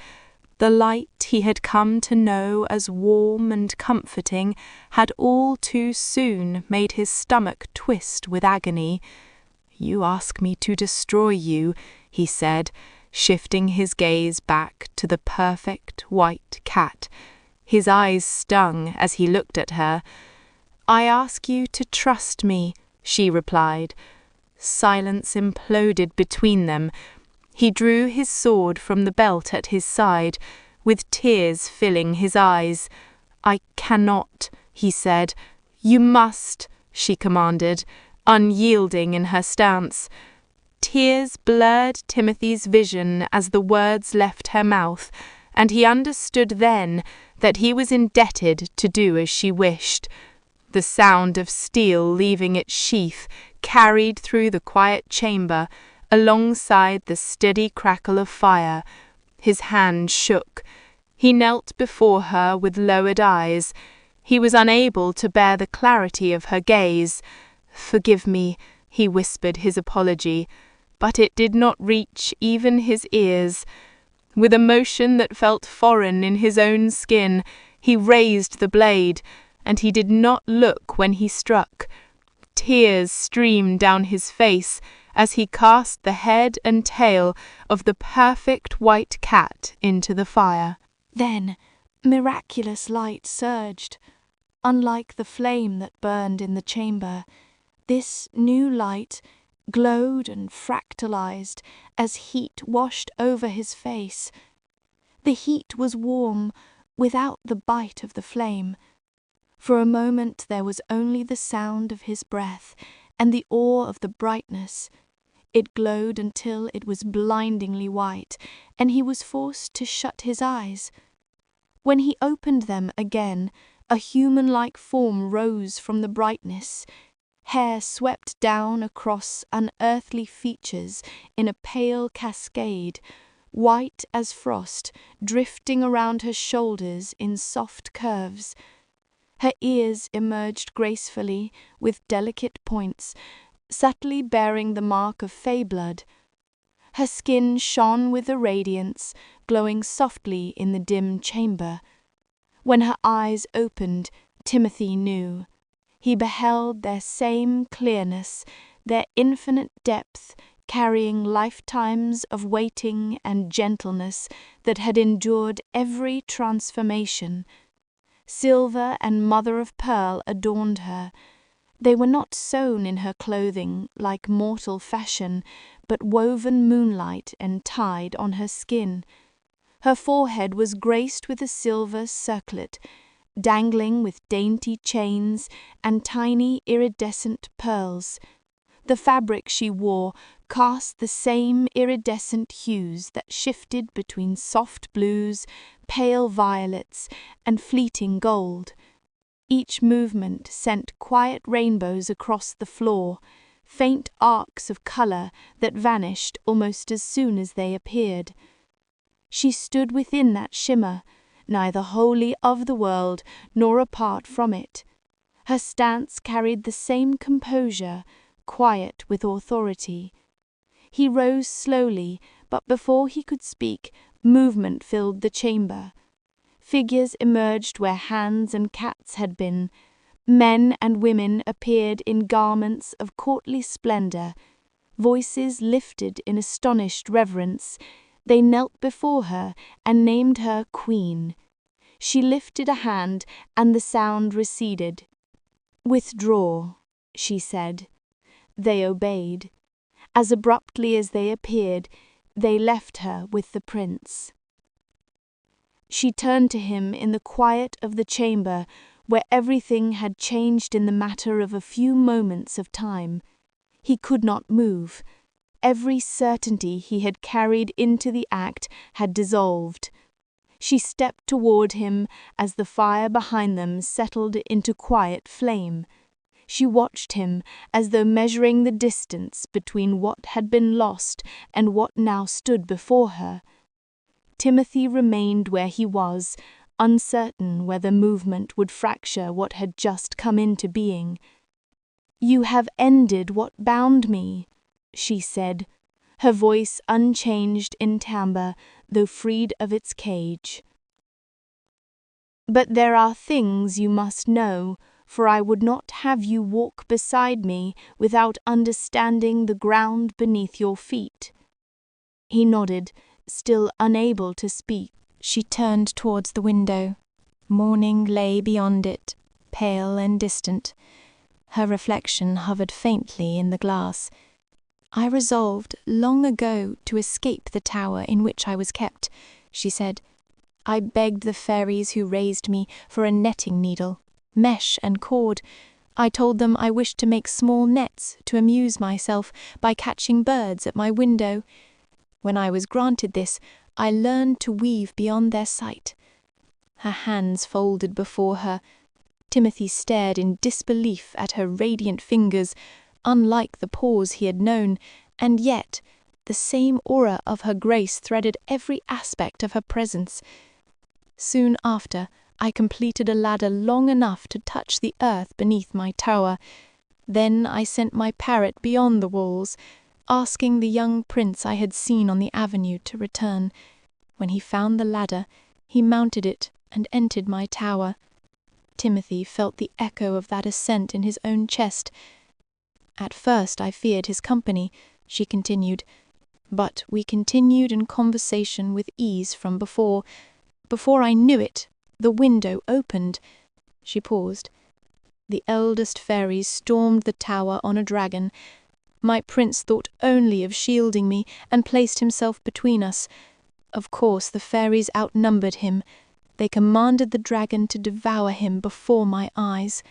Speaker 2: The light he had come to know as warm and comforting had all too soon made his stomach twist with agony. "You ask me to destroy you," he said, shifting his gaze back to the perfect white cat. His eyes stung as he looked at her. "I ask you to trust me," she replied. Silence imploded between them. He drew his sword from the belt at his side, with tears filling his eyes. "I cannot," he said. "You must," she commanded, unyielding in her stance. Tears blurred Timothée's vision as the words left her mouth, and he understood then that he was indebted to do as she wished. The sound of steel leaving its sheath carried through the quiet chamber, alongside the steady crackle of fire. His hand shook. He knelt before her with lowered eyes. He was unable to bear the clarity of her gaze. "Forgive me," he whispered his apology, but it did not reach even his ears. With a motion that felt foreign in his own skin, he raised the blade, and he did not look when he struck. Tears streamed down his face as he cast the head and tail of the perfect white cat into the fire. Then miraculous light surged. Unlike the flame that burned in the chamber, this new light glowed and fractalized as heat washed over his face. The heat was warm, without the bite of the flame. For a moment there was only the sound of his breath and the awe of the brightness. It glowed until it was blindingly white, and he was forced to shut his eyes. When he opened them again, a human-like form rose from the brightness. Hair swept down across unearthly features in a pale cascade, white as frost, drifting around her shoulders in soft curves. Her ears emerged gracefully, with delicate points, subtly bearing the mark of fey blood. Her skin shone with a radiance, glowing softly in the dim chamber. When her eyes opened, Timothée knew. He beheld their same clearness, their infinite depth, carrying lifetimes of waiting and gentleness that had endured every transformation. Silver and mother-of-pearl adorned her. They were not sewn in her clothing like mortal fashion, but woven moonlight and tied on her skin. Her forehead was graced with a silver circlet, dangling with dainty chains and tiny iridescent pearls. The fabric she wore cast the same iridescent hues that shifted between soft blues, pale violets, and fleeting gold. Each movement sent quiet rainbows across the floor, faint arcs of colour that vanished almost as soon as they appeared. She stood within that shimmer, neither wholly of the world nor apart from it. Her stance carried the same composure, quiet with authority. He rose slowly, but before he could speak, movement filled the chamber. Figures emerged where hands and cats had been. Men and women appeared in garments of courtly splendor. Voices lifted in astonished reverence. They knelt before her and named her queen. She lifted a hand, and the sound receded. "Withdraw," she said. They obeyed. As abruptly as they appeared, they left her with the prince. She turned to him in the quiet of the chamber, where everything had changed in the matter of a few moments of time. He could not move. Every certainty he had carried into the act had dissolved. She stepped toward him as the fire behind them settled into quiet flame.
Speaker 1: She watched him as though measuring the distance between what had been lost and what now stood before her. Timothée remained where he was, uncertain whether movement would fracture what had just come into being. "You have ended what bound me," she said, her voice unchanged in timbre, though freed of its cage. "But there are things you must know, for I would not have you walk beside me without understanding the ground beneath your feet." He nodded, still unable to speak.
Speaker 3: She turned towards the window. Morning lay beyond it, pale and distant. Her reflection hovered faintly in the glass. "I resolved long ago to escape the tower in which I was kept," she said. "I begged the fairies who raised me for a netting needle, mesh and cord. I told them I wished to make small nets to amuse myself by catching birds at my window. When I was granted this, I learned to weave beyond their sight." Her hands folded before her. Timothée stared in disbelief at her radiant fingers, unlike the paws he had known, and yet the same aura of her grace threaded every aspect of her presence. "Soon after, I completed a ladder long enough to touch the earth beneath my tower. Then I sent my parrot beyond the walls, asking the young prince I had seen on the avenue to return. When he found the ladder, he mounted it and entered my tower." Timothée felt the echo of that ascent in his own chest. "At first I feared his company," she continued, "but we continued in conversation with ease from before. Before I knew it, the window opened." She paused. "The eldest fairies stormed the tower on a dragon. My prince thought only of shielding me and placed himself between us. Of course the fairies outnumbered him. They commanded the dragon to devour him before my eyes.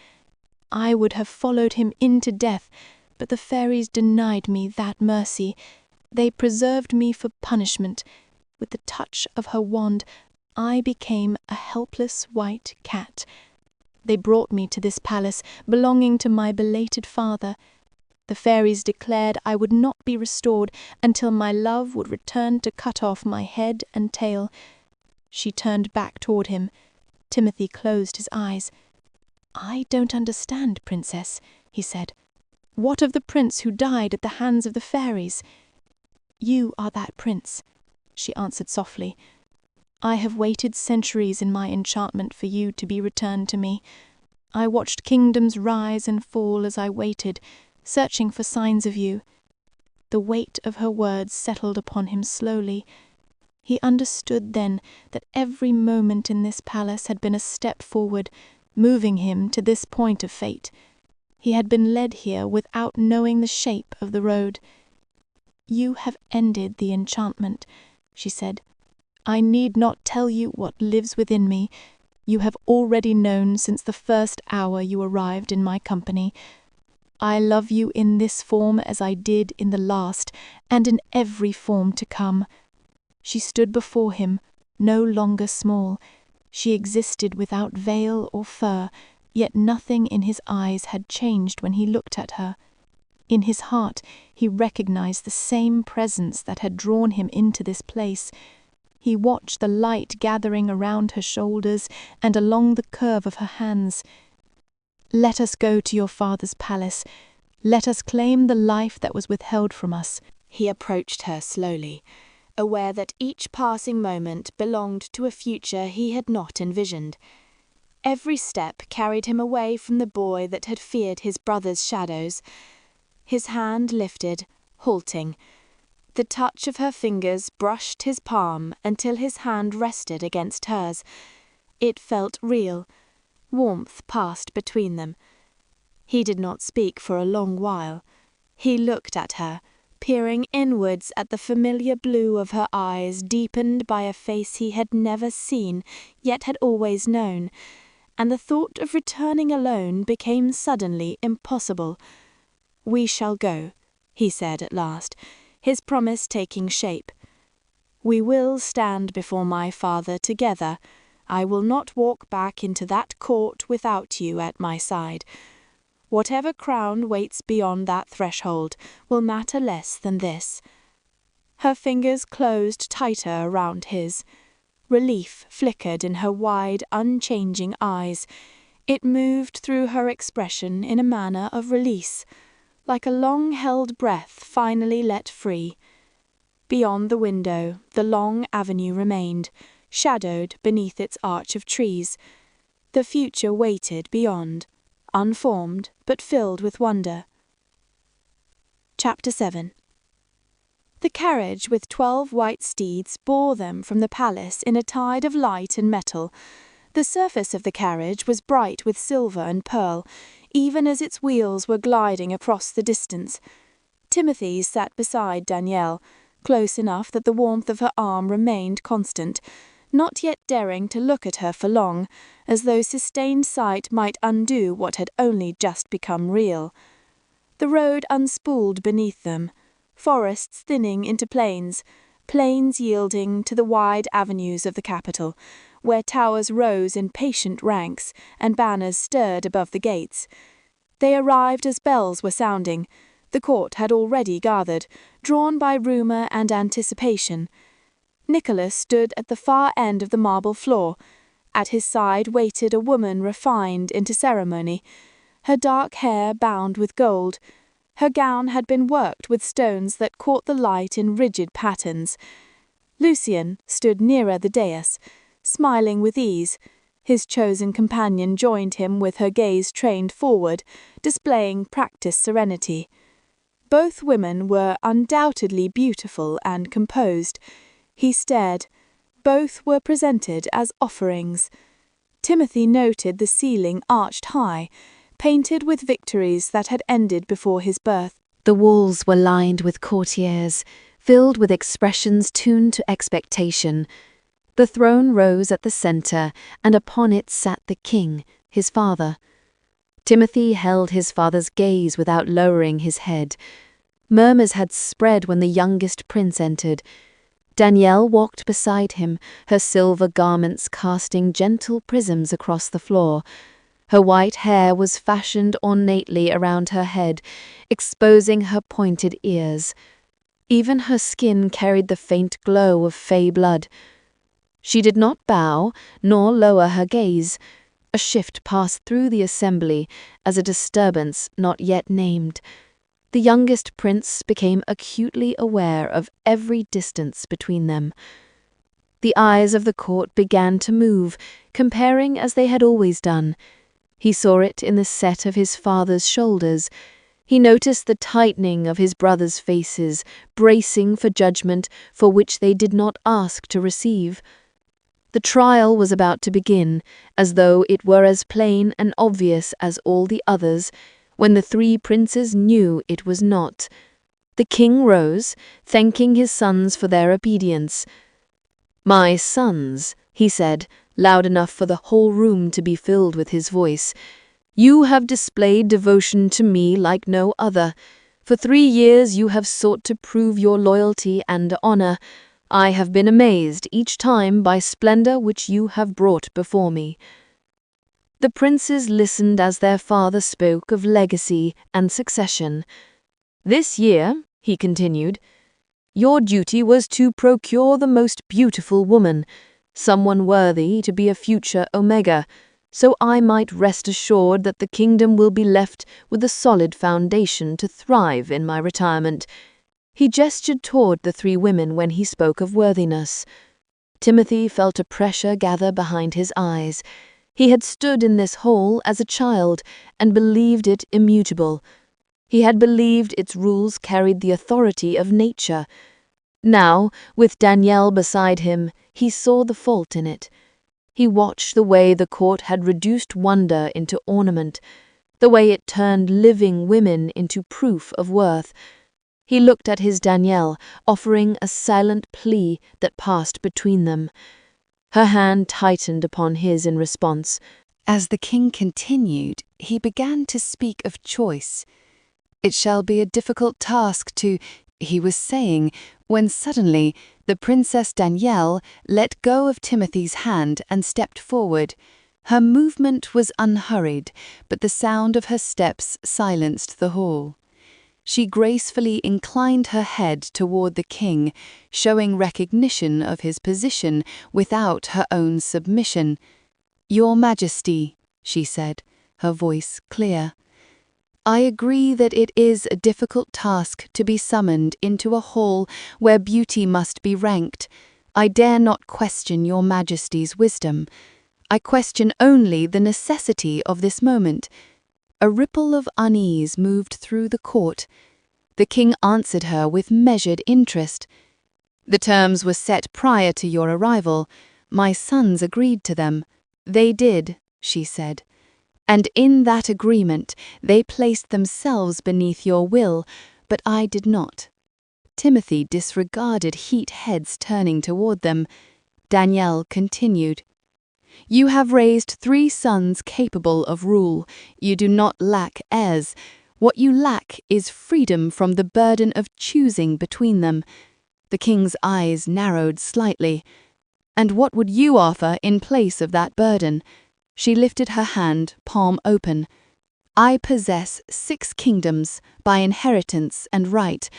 Speaker 3: I would have followed him into death, but the fairies denied me that mercy. They preserved me for punishment. With the touch of her wand, I became a helpless white cat. They brought me to this palace belonging to my belated father. The fairies declared I would not be restored until my love would return to cut off my head and tail." She turned back toward him. Timothée closed his eyes. "I don't understand, Princess," he said. "What of the prince who died at the hands of the fairies?" "You are that prince," she answered softly. "I have waited centuries in my enchantment for you to be returned to me. I watched kingdoms rise and fall as I waited, searching for signs of you." The weight of her words settled upon him slowly. He understood then that every moment in this palace had been a step forward, moving him to this point of fate. He had been led here without knowing the shape of the road. "You have ended the enchantment," she said. "I need not tell you what lives within me. You have already known since the first hour you arrived in my company. I love you in this form as I did in the last, and in every form to come." She stood before him, no longer small. She existed without veil or fur, yet nothing in his eyes had changed when he looked at her. In his heart he recognized the same presence that had drawn him into this place. He watched the light gathering around her shoulders and along the curve of her hands. "Let us go to your father's palace. Let us claim the life that was withheld from us." He approached her slowly, aware that each passing moment belonged to a future he had not envisioned. Every step carried him away from the boy that had feared his brother's shadows. His hand lifted, halting. The touch of her fingers brushed his palm until his hand rested against hers. It felt real. Warmth passed between them. He did not speak for a long while. He looked at her, peering inwards at the familiar blue of her eyes deepened by a face he had never seen, yet had always known, and the thought of returning alone became suddenly impossible. "We shall go," he said at last, his promise taking shape. "We will stand before my father together. I will not walk back into that court without you at my side.
Speaker 1: Whatever crown waits beyond that threshold will matter less than this." Her fingers closed tighter around his. Relief flickered in her wide, unchanging eyes. It moved through her expression in a manner of release, like a long-held breath finally let free. Beyond the window, the long avenue remained, shadowed beneath its arch of trees. The future waited beyond, unformed but filled with wonder. Chapter 7. The carriage with 12 white steeds bore them from the palace in a tide of light and metal. The surface of the carriage was bright with silver and pearl, even as its wheels were gliding across the distance. Timothée sat beside Danielle, close enough that the warmth of her arm remained constant, not yet daring to look at her for long, as though sustained sight might undo what had only just become real. The road unspooled beneath them, forests thinning into plains, plains yielding to the wide avenues of the capital, where towers rose in patient ranks and banners stirred above the gates. They arrived as bells were sounding. The court had already gathered, drawn by rumour and anticipation. Nicholas stood at the far end of the marble floor. At his side waited a woman refined into ceremony, her dark hair bound with gold. Her gown had been worked with stones that caught the light in rigid patterns. Lucien stood nearer the dais, smiling with ease. His chosen companion joined him with her gaze trained forward, displaying practiced serenity. Both women were undoubtedly beautiful and composed. He stared. Both were presented as offerings. Timothée noted the ceiling arched high, painted with victories that had ended before his birth.
Speaker 5: The walls were lined with courtiers, filled with expressions tuned to expectation. The throne rose at the centre, and upon it sat the king, his father. Timothée held his father's gaze without lowering his head. Murmurs had spread when the youngest prince entered. Danielle walked beside him, her silver garments casting gentle prisms across the floor. Her white hair was fashioned ornately around her head, exposing her pointed ears. Even her skin carried the faint glow of fey blood. She did not bow, nor lower her gaze. A shift passed through the assembly, as a disturbance not yet named. The youngest prince became acutely aware of every distance between them. The eyes of the court began to move, comparing as they had always done. He saw it in the set of his father's shoulders. He noticed the tightening of his brothers' faces, bracing for judgment for which they did not ask to receive. The trial was about to begin, as though it were as plain and obvious as all the others, when the 3 princes knew it was not. The king rose, thanking his sons for their obedience. "My sons," he said, loud enough for the whole room to be filled with his voice, "you have displayed devotion to me like no other. For 3 years you have sought to prove your loyalty and honor. I have been amazed each time by splendor which you have brought before me." The princes listened as their father spoke of legacy and succession. "This year," he continued, "your duty was to procure the most beautiful woman, someone worthy to be a future Omega, so I might rest assured that the kingdom will be left with a solid foundation to thrive in my retirement." He gestured toward the 3 women when he spoke of worthiness. Timothée felt a pressure gather behind his eyes. He had stood in this hall as a child and believed it immutable. He had believed its rules carried the authority of nature. Now, with Danielle beside him, he saw the fault in it. He watched the way the court had reduced wonder into ornament, the way it turned living women into proof of worth. He looked at his Danielle, offering a silent plea that passed between them. Her hand tightened upon his in response. As the king continued, he began to speak of choice. "It shall be a difficult task to," he was saying, when suddenly the Princess Danielle let go of Timothée's hand and stepped forward. Her movement was unhurried, but the sound of her steps silenced the hall. She gracefully inclined her head toward the king, showing recognition of his position without her own submission. "Your Majesty," she said, her voice clear. "I agree that it is a difficult task to be summoned into a hall where beauty must be ranked. I dare not question your Majesty's wisdom. I question only the necessity of this moment." A ripple of unease moved through the court. The king answered her with measured interest. "The terms were set prior to your arrival. My sons agreed to them." "They did," she said. "And in that agreement they placed themselves beneath your will, but I did not." Timothée disregarded heat heads turning toward them. Danielle continued. "You have raised 3 sons capable of rule. You do not lack heirs. What you lack is freedom from the burden of choosing between them." The king's eyes narrowed slightly. "And what would you offer in place of that burden?" She lifted her hand, palm open. "I possess 6 kingdoms by inheritance and right.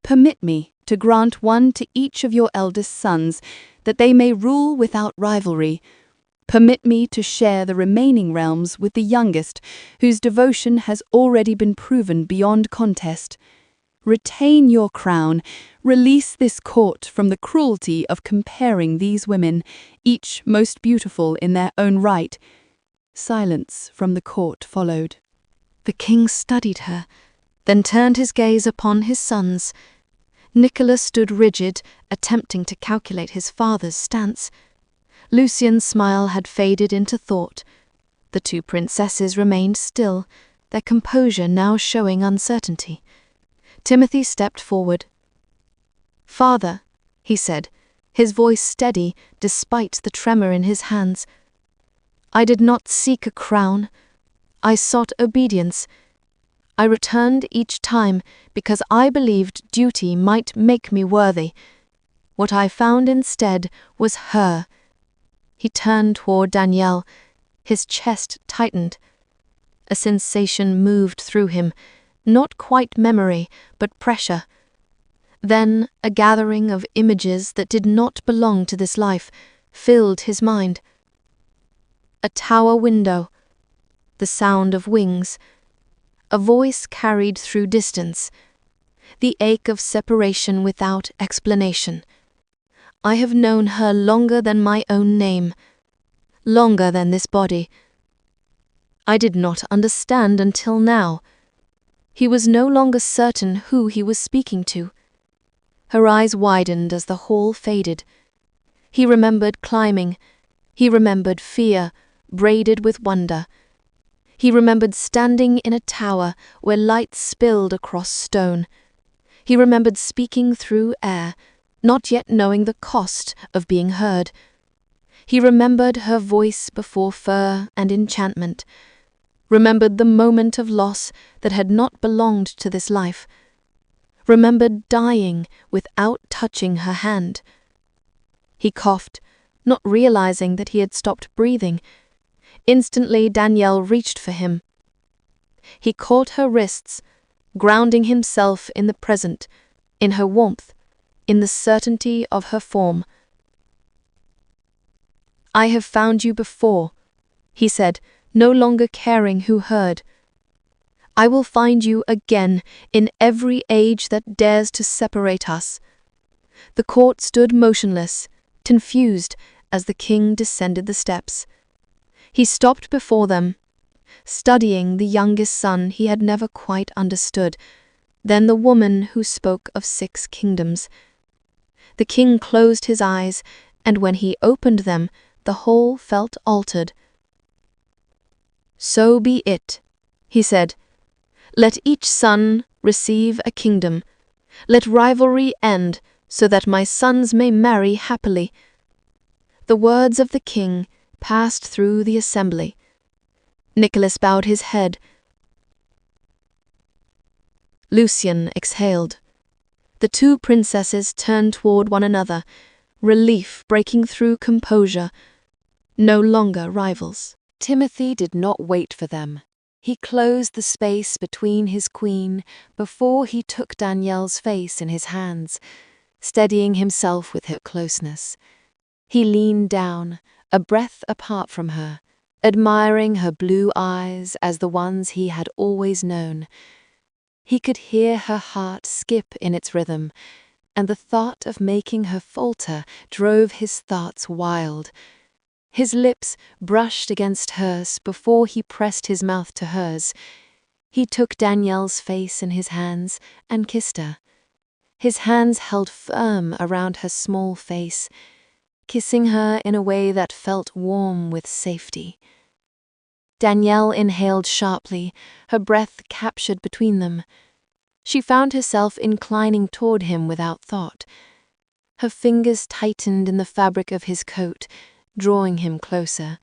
Speaker 5: Permit me to grant one to each of your eldest sons, that they may rule without rivalry. Permit me to share the remaining realms with the youngest, whose devotion has already been proven beyond contest. Retain your crown. Release this court from the cruelty of comparing these women, each most beautiful in their own right." Silence from the court followed. The king studied her, then turned his gaze upon his sons. Nicholas stood rigid, attempting to calculate his father's stance. Lucien's smile had faded into thought. The 2 princesses remained still, their composure now showing uncertainty. Timothée stepped forward. "Father," he said, his voice steady despite the tremor in his hands, "I did not seek a crown. I sought obedience. I returned each time because I believed duty might make me worthy. What I found instead was her." He turned toward Danielle, his chest tightened. A sensation moved through him, not quite memory, but pressure. Then a gathering of images that did not belong to this life filled his mind. A tower window, the sound of wings, a voice carried through distance, the ache of separation without explanation. I have known her longer than my own name, longer than this body. I did not understand until now. He was no longer certain who he was speaking to. Her eyes widened as the hall faded. He remembered climbing. He remembered fear, braided with wonder. He remembered standing in a tower where light spilled across stone. He remembered speaking through air, not yet knowing the cost of being heard. He remembered her voice before fur and enchantment, remembered the moment of loss that had not belonged to this life, remembered dying without touching her hand. He coughed, not realizing that he had stopped breathing. Instantly, Danielle reached for him. He caught her wrists, grounding himself in the present, in her warmth, in the certainty of her form. "I have found you before," he said, no longer caring who heard. "I will find you again in every age that dares to separate us." The court stood motionless, confused, as the king descended the steps. He stopped before them, studying the youngest son he had never quite understood, then the woman who spoke of 6 kingdoms. The king closed his eyes, and when he opened them, the whole felt altered. "So be it," he said. "Let each son receive a kingdom. Let rivalry end, so that my sons may marry happily." The words of the king passed through the assembly. Nicholas bowed his head. Lucien exhaled. The 2 princesses turned toward one another, relief breaking through composure. No longer rivals. Timothée did not wait for them. He closed the space between his queen before he took Danielle's face in his hands, steadying himself with her closeness. He leaned down, a breath apart from her, admiring her blue eyes as the ones he had always known. He could hear her heart skip in its rhythm, and the thought of making her falter drove his thoughts wild. His lips brushed against hers before he pressed his mouth to hers. He took Danielle's face in his hands and kissed her. His hands held firm around her small face, kissing her in a way that felt warm with safety. Danielle inhaled sharply, her breath captured between them. She found herself inclining toward him without thought. Her fingers tightened in the fabric of his coat, drawing him closer.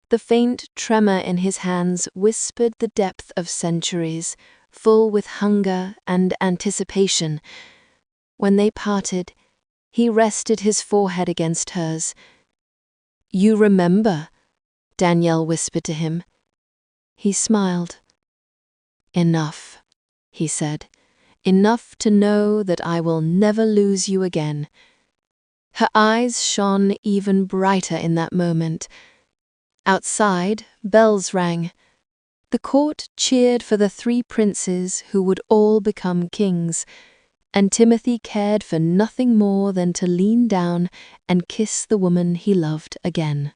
Speaker 5: The faint tremor in his hands whispered the depth of centuries, full with hunger and anticipation. When they parted, he rested his forehead against hers. "You remember," Danielle whispered to him. He smiled. "Enough," he said. "Enough to know that I will never lose you again." Her eyes shone even brighter in that moment. Outside, bells rang. The court cheered for the 3 princes who would all become kings, and Timothée cared for nothing more than to lean down and kiss the woman he loved again.